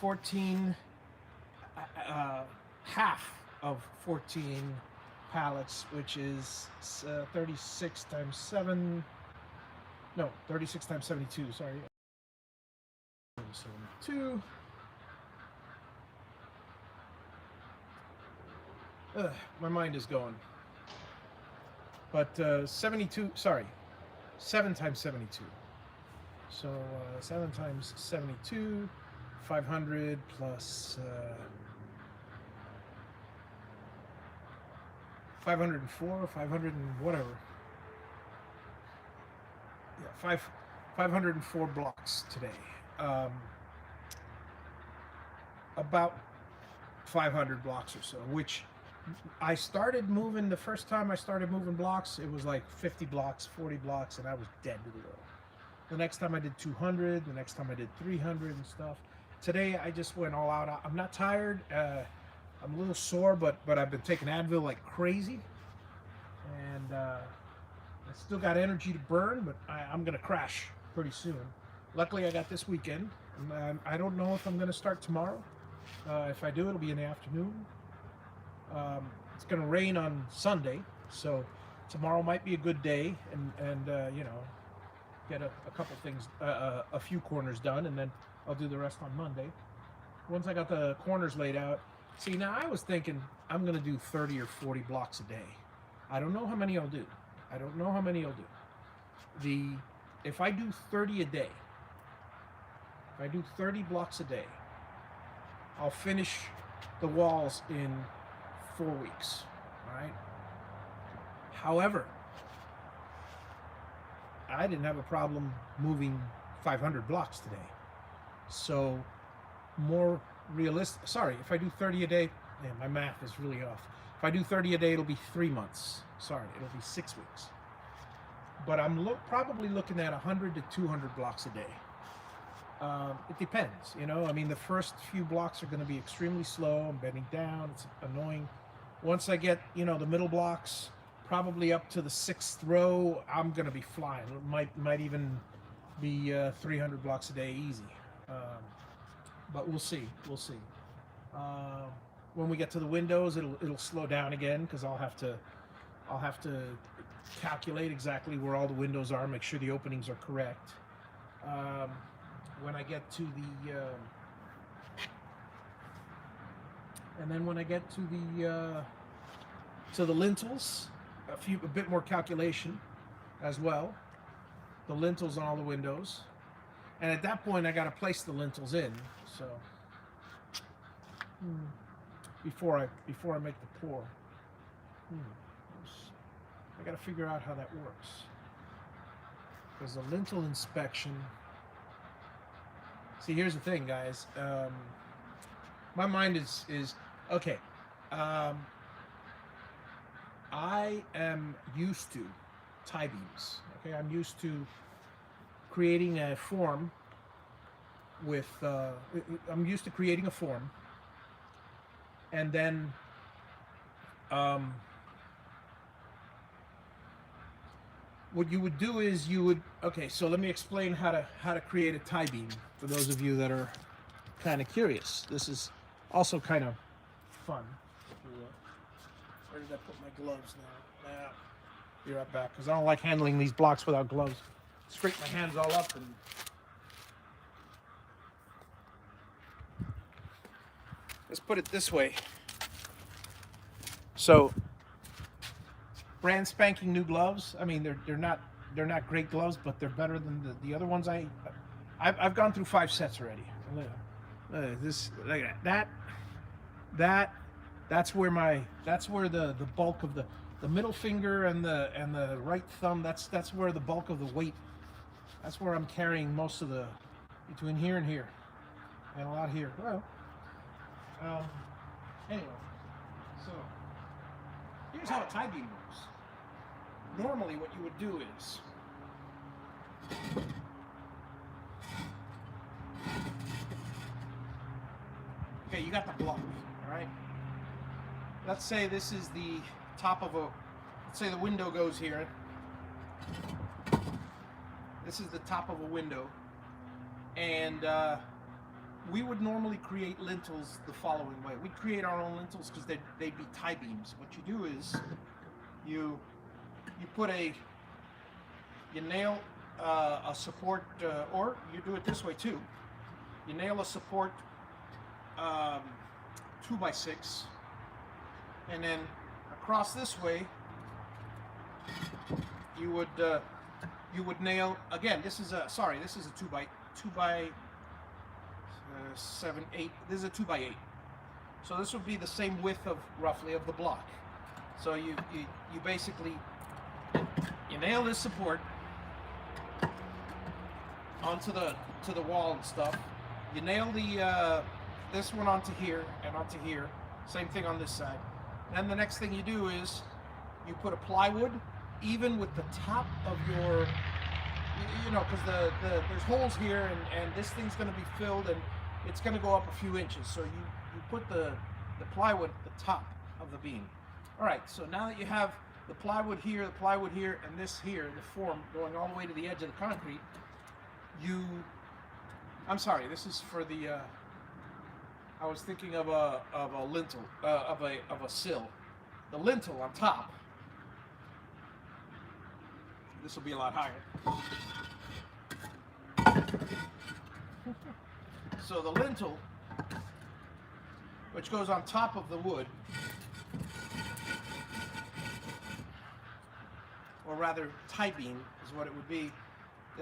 S1: 14, half of 14 pallets, which is 36 times 7, no, 36 times 72, sorry. 72. My mind is going. But 72, sorry, 7 times 72. So 7 times 72, 500 plus 504, 500 and whatever. Yeah, 504 blocks today. About 500 blocks or so, which I started moving, the first time I started moving blocks, it was like 50 blocks, 40 blocks, and I was dead to the world. The next time I did 200, the next time I did 300 and stuff. Today I just went all out. I'm not tired. I'm a little sore, but I've been taking Advil like crazy. And I still got energy to burn, but I'm going to crash pretty soon. Luckily, I got this weekend. I don't know if I'm going to start tomorrow. If I do, it'll be in the afternoon. It's going to rain on Sunday, so tomorrow might be a good day, and you know, get a couple things, a few corners done, and then I'll do the rest on Monday. Once I got the corners laid out. See, now I was thinking I'm going to do 30 or 40 blocks a day. I don't know how many I'll do. If I do 30 a day, if I do 30 blocks a day, I'll finish the walls in 4 weeks, all right? However, I didn't have a problem moving 500 blocks today. So more realistic, sorry, if I do 30 a day, man, my math is really off. If I do 30 a day, it'll be 3 months. Sorry, it'll be 6 weeks. But I'm probably looking at 100 to 200 blocks a day. It depends, you know. I mean, the first few blocks are going to be extremely slow. I'm bending down. It's annoying. Once I get, you know, the middle blocks, probably up to the 6th row, I'm going to be flying. It might even be 300 blocks a day easy. But we'll see. When we get to the windows, it'll slow down again, because I'll have to calculate exactly where all the windows are, make sure the openings are correct. When I get to the and then when I get to the lintels, a bit more calculation as well. The lintels on all the windows, and at that point I got to place the lintels in. So before I make the pour, I got to figure out how that works, because the lintel inspection. See, here's the thing, guys. My mind is okay. I am used to tie beams. Okay, I'm used to creating a form with. I'm used to creating a form, and then what you would do is okay, so let me explain how to create a tie beam for those of you that are kind of curious. This is also kind of fun. Where did I put my gloves now? Be right back, because I don't like handling these blocks without gloves. Scrape my hands all up and let's put it this way. So, brand spanking new gloves. I mean, they're not great gloves, but they're better than the other ones. I've gone through 5 sets already. This like that that's where the bulk of the middle finger and the right thumb. That's where the bulk of the weight. That's where I'm carrying most of the between here and here, and a lot here. Well, anyway, so here's how a tie beam works. Normally, what you would do is okay, you got the block, all right? Let's say this is the top of let's say the window goes here. This is the top of a window, and we would normally create lintels the following way. We'd create our own lintels because they'd be tie beams. What you do is you nail a support, or you do it this way too. You nail a support 2x6, and then across this way you would nail again. This is a 2x7-8. This is a 2x8. So this would be the same width of roughly of the block. So you basically you nail this support onto the wall and stuff. You nail the this one onto here and onto here. Same thing on this side. Then the next thing you do is you put a plywood even with the top of your, you know, because there's holes here, and this thing's going to be filled and it's going to go up a few inches. So you put the plywood at the top of the beam. All right, so now that you have the plywood here, and this here, the form going all the way to the edge of the concrete, I'm sorry, this is for the, I was thinking of a lintel, of a sill. The lintel on top, this will be a lot higher. So the lintel, which goes on top of the wood, or rather tie beam is what it would be.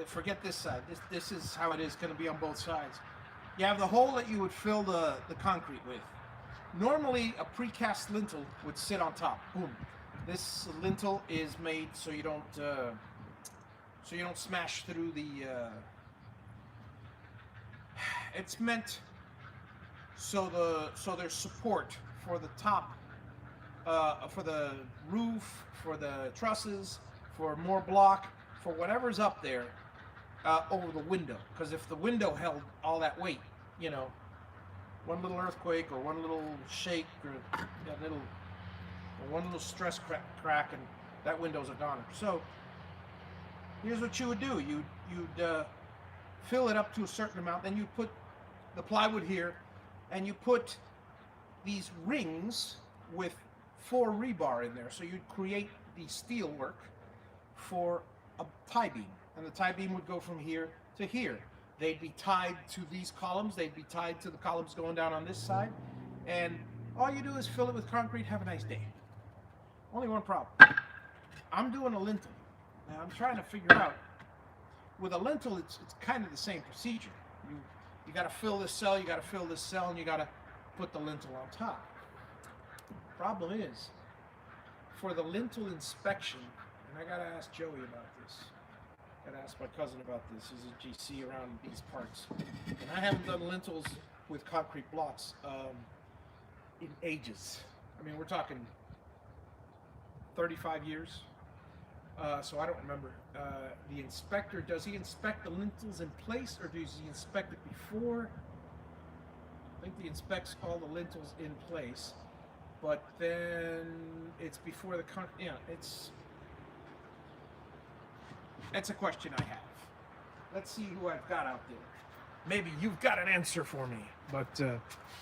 S1: Forget this side. This is how it is going to be on both sides. You have the hole that you would fill the concrete with. Normally, a precast lintel would sit on top. Boom. This lintel is made so you don't smash through the. It's meant so there's support for the top, for the roof, for the trusses, for more block, for whatever's up there over the window. Because if the window held all that weight, you know, one little earthquake or one little shake or one little stress crack, and that window's a goner. So here's what you would do: you'd fill it up to a certain amount, then you put the plywood here, and you put these rings with 4 rebar in there. So you'd create the steel work for a tie beam, and the tie beam would go from here to here. They'd be tied to these columns, they'd be tied to the columns going down on this side, and all you do is fill it with concrete. Have a nice day. Only one problem: I'm doing a lintel. Now I'm trying to figure out, with a lintel, it's kind of the same procedure. You got to fill this cell, you got to fill this cell, and you got to put the lintel on top. Problem is, for the lintel inspection, and I got to ask Joey about this. I got to ask my cousin about this. He's a GC around these parts, and I haven't done lintels with concrete blocks in ages. I mean, we're talking 35 years. So I don't remember. The inspector, does he inspect the lintels in place, or does he inspect it before? I think he inspects all the lintels in place, but then it's before the yeah, it's a question I have. Let's see who I've got out there. Maybe you've got an answer for me, but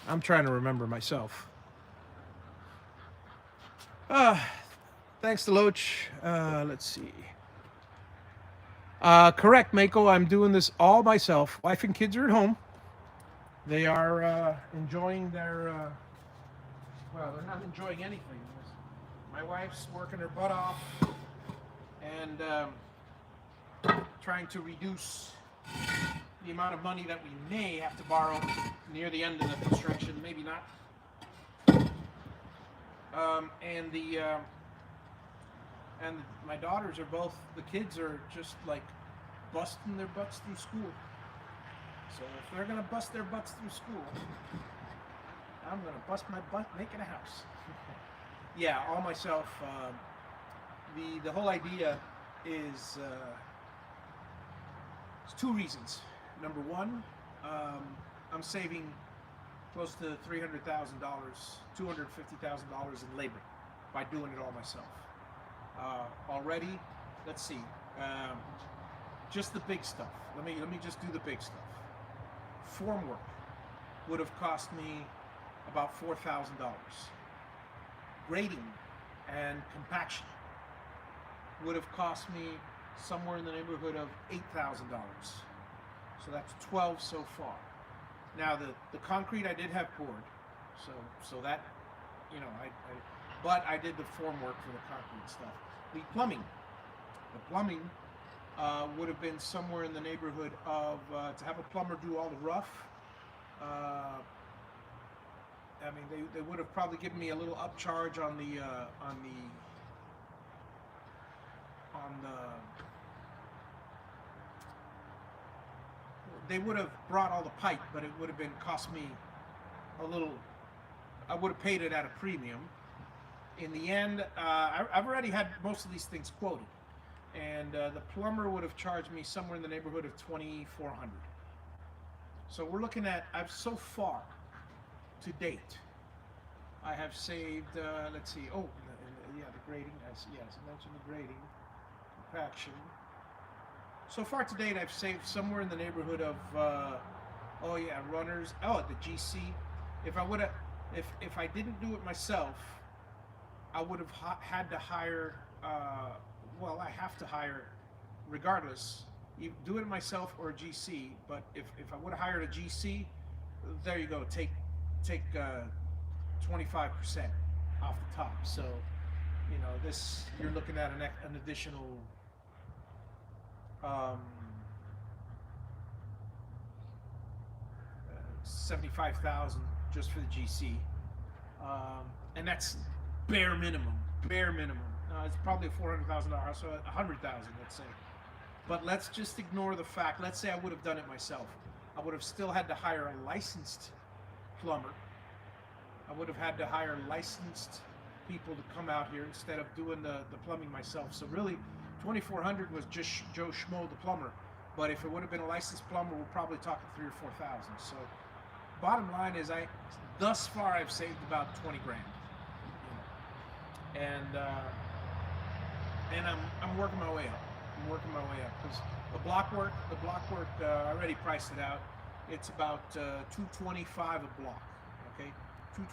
S1: I'm trying to remember myself. Thanks to Loach. Let's see. Correct, Mako. I'm doing this all myself. Wife and kids are at home. They are enjoying their, well, they're not enjoying anything. My wife's working her butt off and trying to reduce the amount of money that we may have to borrow near the end of the construction, maybe not. And my daughters are both, the kids are just like busting their butts through school. So if they're gonna bust their butts through school, I'm gonna bust my butt making a house. Yeah, all myself. The whole idea is it's two reasons. Number one, I'm saving close to $300,000, $250,000 in labor by doing it all myself. Already, let's see, just the big stuff. Let me just do the big stuff. Form work would have cost me about $4,000. Grading and compaction would have cost me somewhere in the neighborhood of $8,000. So that's 12 so far. Now the concrete I did have poured, so that, you know, but I did the form work for the concrete stuff. The plumbing would have been somewhere in the neighborhood of to have a plumber do all the rough. I mean, they would have probably given me a little upcharge on the they would have brought all the pipe, but it would have been cost me a little. I would have paid it at a premium. In the end, I've already had most of these things quoted, and the plumber would have charged me somewhere in the neighborhood of $2,400. So we're looking at, I've so far to date, I have saved. Let's see. Oh, yeah, the grading. Yes, I mentioned the grading, compaction. So far to date, I've saved somewhere in the neighborhood of, oh yeah, runners. Oh, the GC. If I didn't do it myself, I would have had to hire. Well, I have to hire, regardless. Do it myself or a GC. But if I would have hired a GC, there you go. Take 25% off the top. So, you know, this you're looking at an additional. 75,000 just for the GC, and that's bare minimum. It's probably a $400,000 house, so 100,000, let's say. But let's just ignore the fact. Let's say I would have done it myself. I would have still had to hire a licensed plumber. I would have had to hire licensed people to come out here instead of doing the plumbing myself. So really, $2,400 was just Joe Schmo, the plumber. But if it would have been a licensed plumber, we're probably talking $3,000 or $4,000. So, bottom line is, thus far I've saved about 20 grand. You know? And I'm working my way up. Because the block work, I already priced it out. It's about $225 a block. Okay,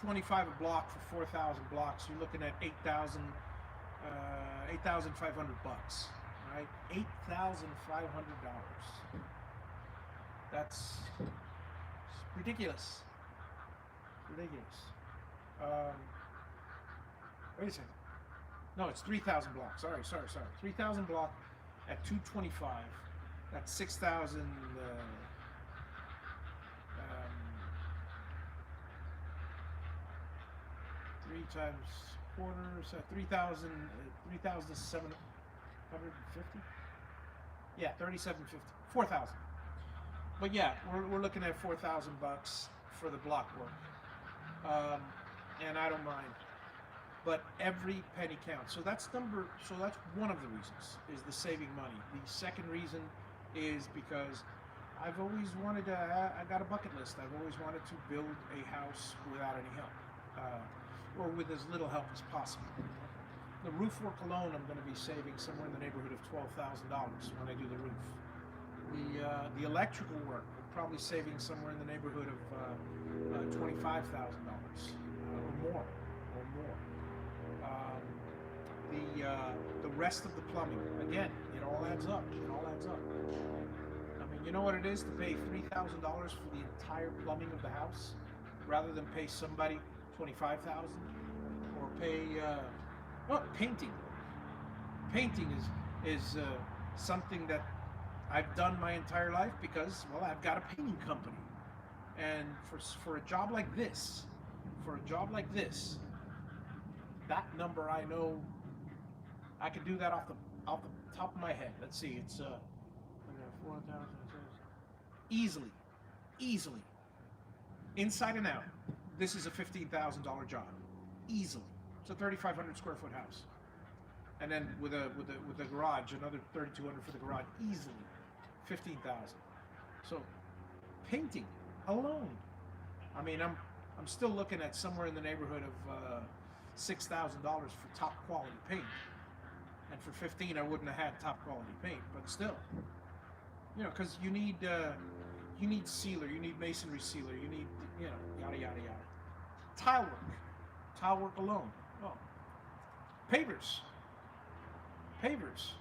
S1: $225 a block for 4,000 blocks. You're looking at $8,500. Right, $8,500. That's ridiculous. Wait a second. No, it's 3,000 blocks. Sorry. 3,000 block at 225. That's 6,000. 3 times quarters. 3,000. 3,750. Yeah, 3,750. 4,000. But yeah, we're looking at $4,000 for the block work, and I don't mind. But every penny counts. So that's one of the reasons, is the saving money. The second reason is because I've always wanted to. I got a bucket list. I've always wanted to build a house without any help, or with as little help as possible. The roof work alone, I'm going to be saving somewhere in the neighborhood of $12,000 when I do the roof. The electrical work, I'm probably saving somewhere in the neighborhood of $25,000 or more. The rest of the plumbing, again, it all adds up. I mean, You know what it is to pay $3,000 for the entire plumbing of the house, rather than pay somebody 25,000, or pay painting. Painting is something that I've done my entire life because, well, I've got a painting company, and for a job like this, that number, I know I could do that off the top of my head. Let's see, it's 4,000 easily, easily, inside and out. This is a $15,000 job, easily. It's a 3,500 square foot house, and then with a garage, another 3,200 for the garage, easily, 15,000. So, painting alone. I mean, I'm still looking at somewhere in the neighborhood of $6,000 for top quality paint, and for 15 I wouldn't have had top quality paint, but still, because you need sealer, you need masonry sealer, you need yada yada yada. Tile work alone. Oh, pavers, pavers.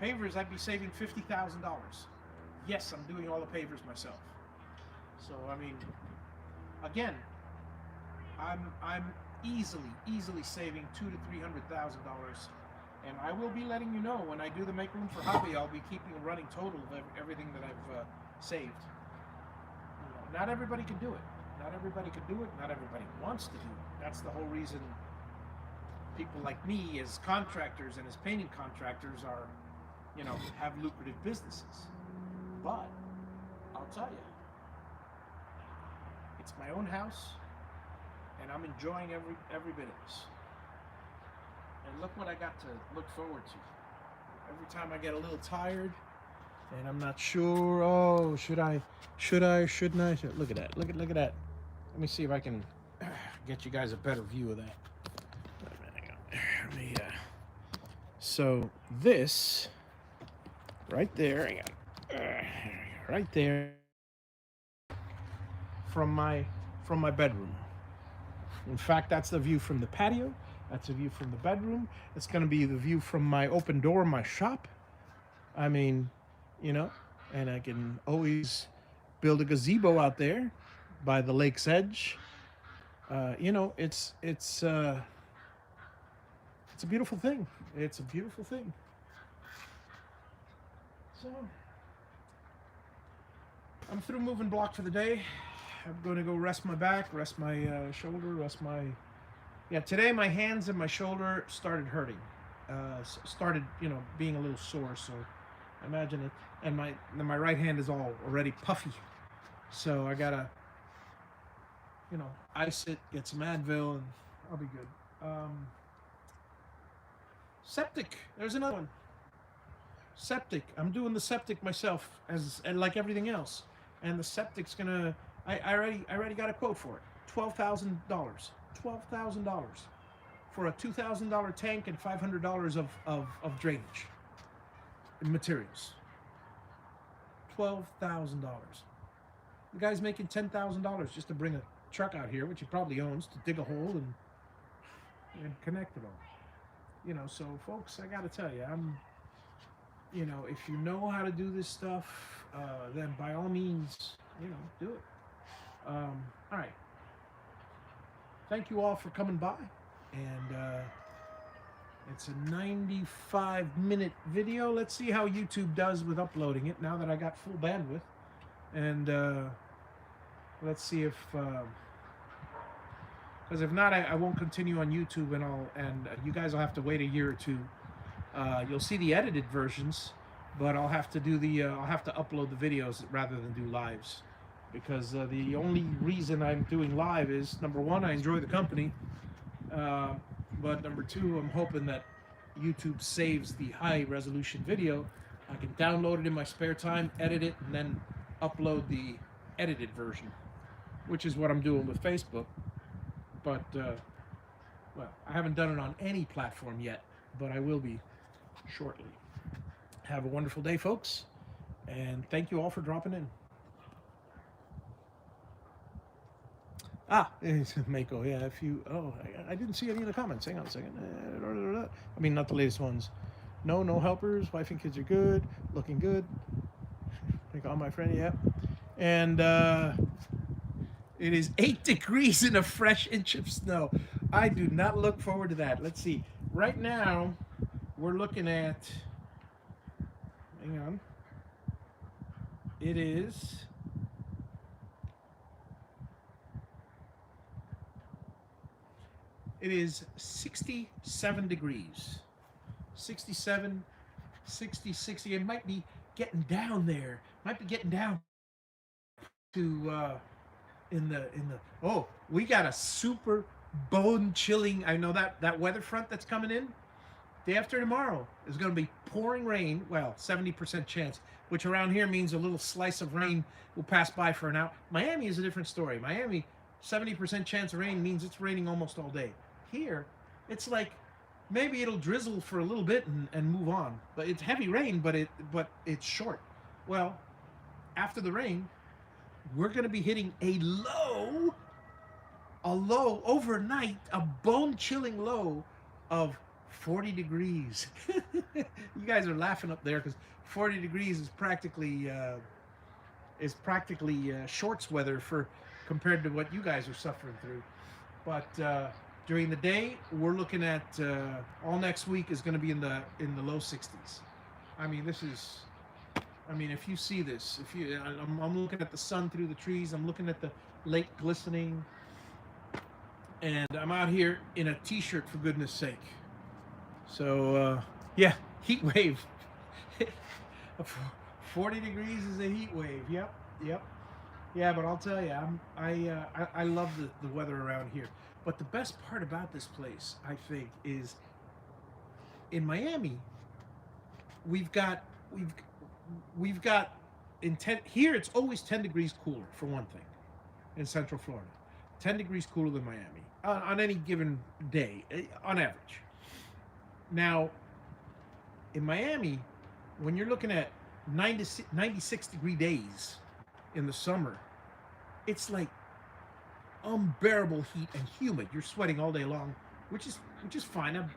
S1: I'd be saving $50,000. Yes, I'm doing all the pavers myself. So I mean, again, I'm easily saving $200,000 to $300,000, and I will be letting you know when I do the Make Room for Javi. I'll be keeping a running total of everything that I've saved. Not everybody can do it. Not everybody can do it. Not everybody wants to do it. That's the whole reason people like me, as contractors and as painting contractors, are, have lucrative businesses. But I'll tell you, it's my own house, and I'm enjoying every bit of this. And look what I got to look forward to. Every time I get a little tired and I'm not sure, shouldn't I? Look at that. Look at that. Let me see if I can get you guys a better view of that. Let me, so this right there, right there, from my bedroom. In fact, that's the view from the patio. That's a view from the bedroom. It's going to be the view from my open door, my shop. I mean, and I can always build a gazebo out there by the lake's edge. It's a beautiful thing. It's a beautiful thing. So I'm through moving block for the day. I'm going to go rest my back, rest my shoulder, today my hands and my shoulder started hurting. Started, being a little sore, so imagine it. And my right hand is already puffy. So I gotta, ice it, get some Advil, and I'll be good. Septic, there's another one. Septic, I'm doing the septic myself, and like everything else. And the septic's gonna, I already got a quote for it. $12,000. $12,000 for a $2,000 tank and $500 of drainage and materials. $12,000. The guy's making $10,000 just to bring a truck out here, which he probably owns, to dig a hole and connect it all. So folks, I gotta tell you, if you know how to do this stuff, then by all means, do it. All right. Thank you all for coming by, and it's a 95-minute video. Let's see how YouTube does with uploading it now that I got full bandwidth, and let's see if, because if not, I won't continue on YouTube, and you guys will have to wait a year or two. You'll see the edited versions, but I'll have to upload the videos rather than do lives. Because the only reason I'm doing live is, number one, I enjoy the company, but number two, I'm hoping that YouTube saves the high resolution video. I can download it in my spare time, edit it, and then upload the edited version, which is what I'm doing with Facebook. But, well, I haven't done it on any platform yet, but I will be shortly. Have a wonderful day, folks, and thank you all for dropping in. Mako, yeah, I didn't see any of the comments. Hang on a second. I mean, not the latest ones. No helpers. Wife and kids are good. Looking good. I call my friend, yeah. And it is 8 degrees and a fresh inch of snow. I do not look forward to that. Let's see. Right now, we're looking at. Hang on. It is. It is 67 degrees. 67, 60, 60. It might be getting down there. Might be getting down to oh, we got a super bone chilling. I know that weather front that's coming in day after tomorrow is going to be pouring rain. Well, 70% chance, which around here means a little slice of rain will pass by for an hour. Miami is a different story. Miami, 70% chance of rain means it's raining almost all day. Here, it's like maybe it'll drizzle for a little bit and move on. But it's heavy rain, but it's short. Well, after the rain, we're going to be hitting a low overnight, a bone chilling low of 40 degrees. You guys are laughing up there because 40 degrees is practically shorts weather for compared to what you guys are suffering through. But during the day, we're looking at all next week is going to be in the low 60s. I mean, this is. I mean, if you see this, I'm looking at the sun through the trees. I'm looking at the lake glistening, and I'm out here in a t-shirt for goodness sake. So yeah, heat wave. 40 degrees is a heat wave. Yep. Yeah, but I'll tell you, I love the weather around here. But the best part about this place, I think, is in Miami. We've got here. It's always 10 degrees cooler for one thing in Central Florida. 10 degrees cooler than Miami on any given day, on average. Now, in Miami, when you're looking at 96-degree days in the summer, it's like unbearable heat and humid. You're sweating all day long, which is fine. I've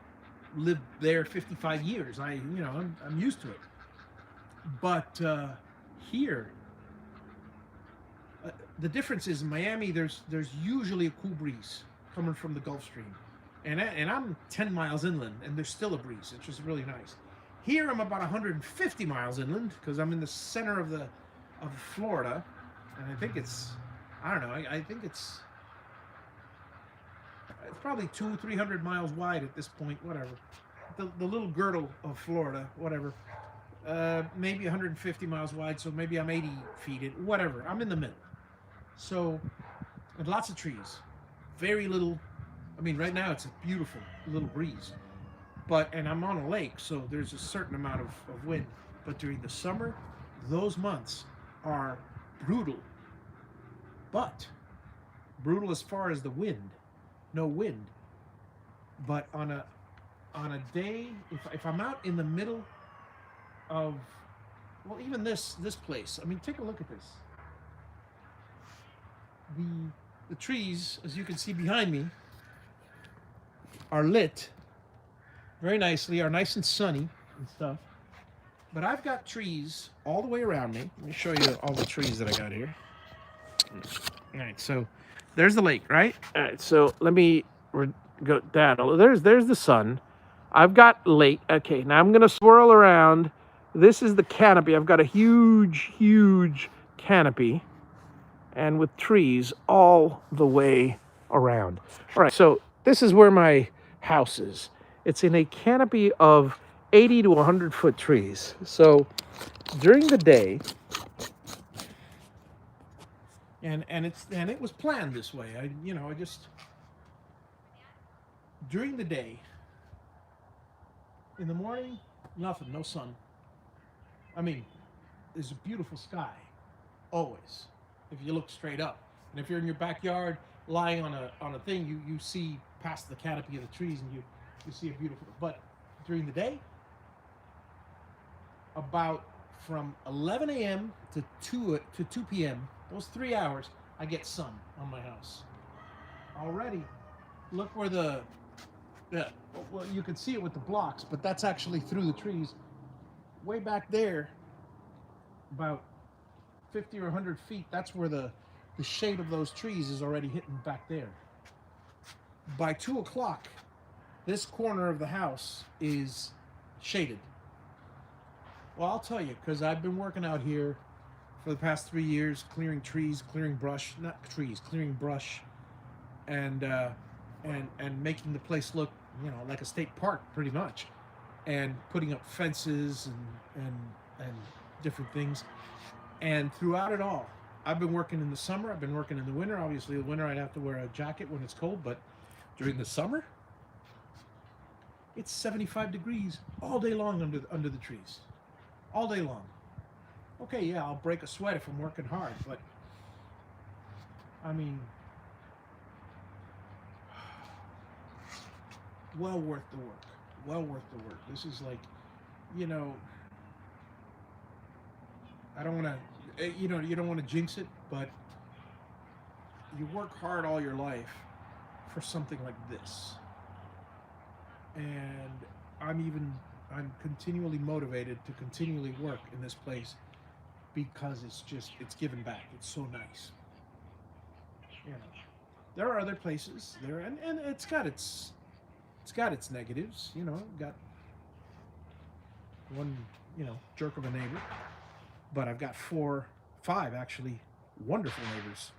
S1: lived there 55 years. I'm used to it. But here, the difference is in Miami. There's usually a cool breeze coming from the Gulf Stream, and I'm 10 miles inland, and there's still a breeze. It's just really nice. Here I'm about 150 miles inland because I'm in the center of Florida, and I think I don't know. I think it's probably 200-300 miles wide at this point. Whatever, the little girdle of Florida, whatever. Maybe 150 miles wide, so maybe I'm 80 feet in, whatever. I'm in the middle. So, and lots of trees. Very little, I mean, right now it's a beautiful little breeze. And I'm on a lake, so there's a certain amount of wind. But during the summer, those months are brutal. But brutal as far as the wind. No wind. But on a day, if I'm out in the middle of, well, even this place. I mean, take a look at this. The trees, as you can see behind me, are lit very nicely, are nice and sunny and stuff. But I've got trees all the way around me. Let me show you all the trees that I got here. All right, so there's the lake, right? All right, so let me go down. There's the sun. I've got lake. Okay, now I'm going to swirl around. This is the canopy. I've got a huge canopy, and with trees all the way around. All right, so this is where my house is. It's in a canopy of 80 to 100-foot trees. So during the day, and it was planned this way. During the day, in the morning, nothing, no sun. I mean, there's a beautiful sky, always, if you look straight up. And if you're in your backyard, lying on a thing, you see past the canopy of the trees, and you see a beautiful. But during the day, about from 11 a.m. to 2 p.m., those 3 hours, I get sun on my house. Already, look where well, you can see it with the blocks, but that's actually through the trees. Way back there, about 50 or 100 feet, that's where the shade of those trees is already hitting back there. By 2 o'clock, this corner of the house is shaded. Well, I'll tell you, because I've been working out here for the past 3 years, clearing trees, clearing brush, not trees, clearing brush, and making the place look, like a state park, pretty much, and putting up fences and different things. And throughout it all, I've been working in the summer. I've been working in the winter. Obviously, the winter I'd have to wear a jacket when it's cold, but during the summer, it's 75 degrees all day long under the trees, all day long. Okay, yeah, I'll break a sweat if I'm working hard, but I mean, well worth the work. Well worth the work. This is like, I don't want to, you don't want to jinx it, but you work hard all your life for something like this. And I'm continually motivated to continually work in this place because it's given back. It's so nice. There are other places there, and it's got its negatives. Got one, jerk of a neighbor, but I've got 5 actually wonderful neighbors.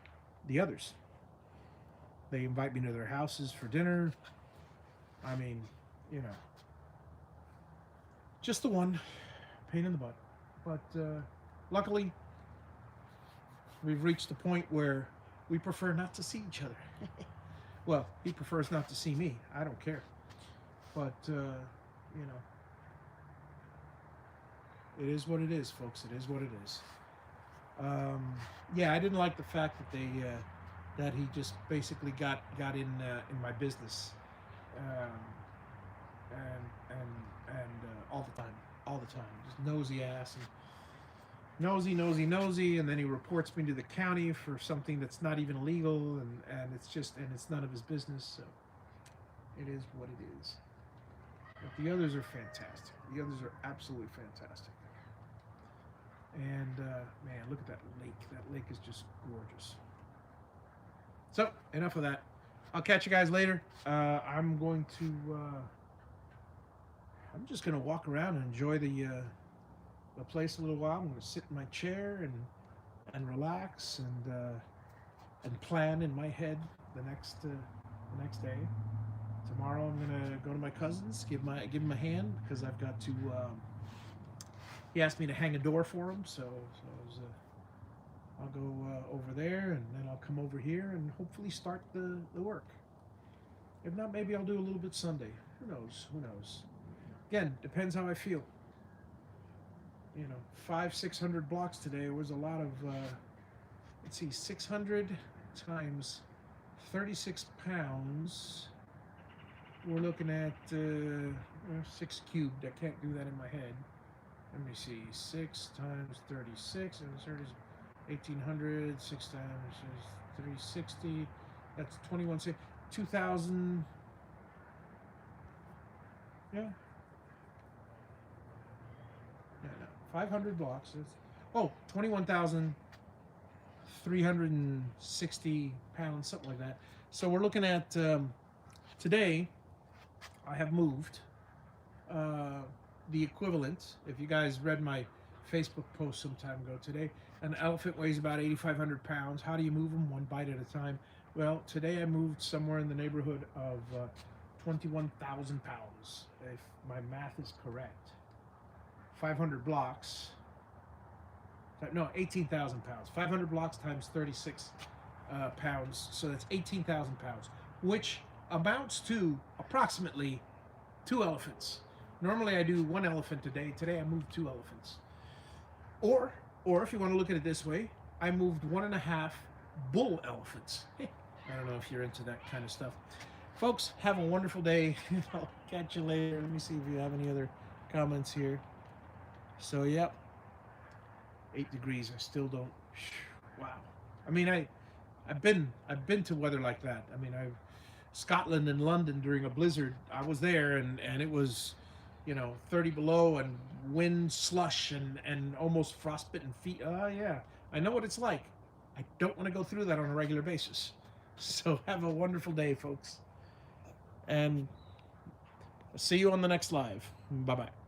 S1: The others, they invite me to their houses for dinner. I mean, just the one pain in the butt. But luckily, we've reached the point where we prefer not to see each other. Well, he prefers not to see me. I don't care. But, it is what it is, folks. It is what it is. Yeah, I didn't like the fact that that he just basically got in my business, and all the time, just nosy ass and nosy, and then he reports me to the county for something that's not even illegal, and it's none of his business. So it is what it is. But the others are fantastic. The others are absolutely fantastic. And man, look at that lake. That lake is just gorgeous. So enough of that. I'll catch you guys later. I'm just gonna walk around and enjoy the place a little while. I'm gonna sit in my chair and relax and plan in my head the next day. Tomorrow I'm gonna go to my cousin's, give him a hand, because I've got to. He asked me to hang a door for him, so I'll go over there, and then I'll come over here and hopefully start the work. If not, maybe I'll do a little bit Sunday. Who knows? Who knows? Again, depends how I feel. 500-600 blocks today was a lot of. Let's see, 600 times 36 pounds. We're looking at 6 cubed. I can't do that in my head. Let me see. 6 times 36. 1,800. 6 times 360. That's 21. 2,000. Yeah. Yeah, no. 500 blocks. That's, 21,360 pounds, something like that. So we're looking at today. I have moved the equivalent. If you guys read my Facebook post some time ago today, an elephant weighs about 8,500 pounds. How do you move them? One bite at a time. Well, today I moved somewhere in the neighborhood of 21,000 pounds, if my math is correct. 500 blocks. No, 18,000 pounds. 500 blocks times 36 pounds. So that's 18,000 pounds, which amounts to approximately 2 elephants. Normally I do 1 elephant a day. Today I moved 2 elephants. Or if you want to look at it this way, I moved 1.5 bull elephants. I don't know if you're into that kind of stuff. Folks, have a wonderful day. I'll catch you later. Let me see if you have any other comments here. So, yep. 8 degrees. I still don't. Wow. I mean, I've been to weather like that. I mean, Scotland and London during a blizzard. I was there, and it was 30 below and wind, slush, and almost frostbitten feet. Oh, yeah. I know what it's like. I don't want to go through that on a regular basis. So have a wonderful day, folks. And see you on the next live. Bye bye.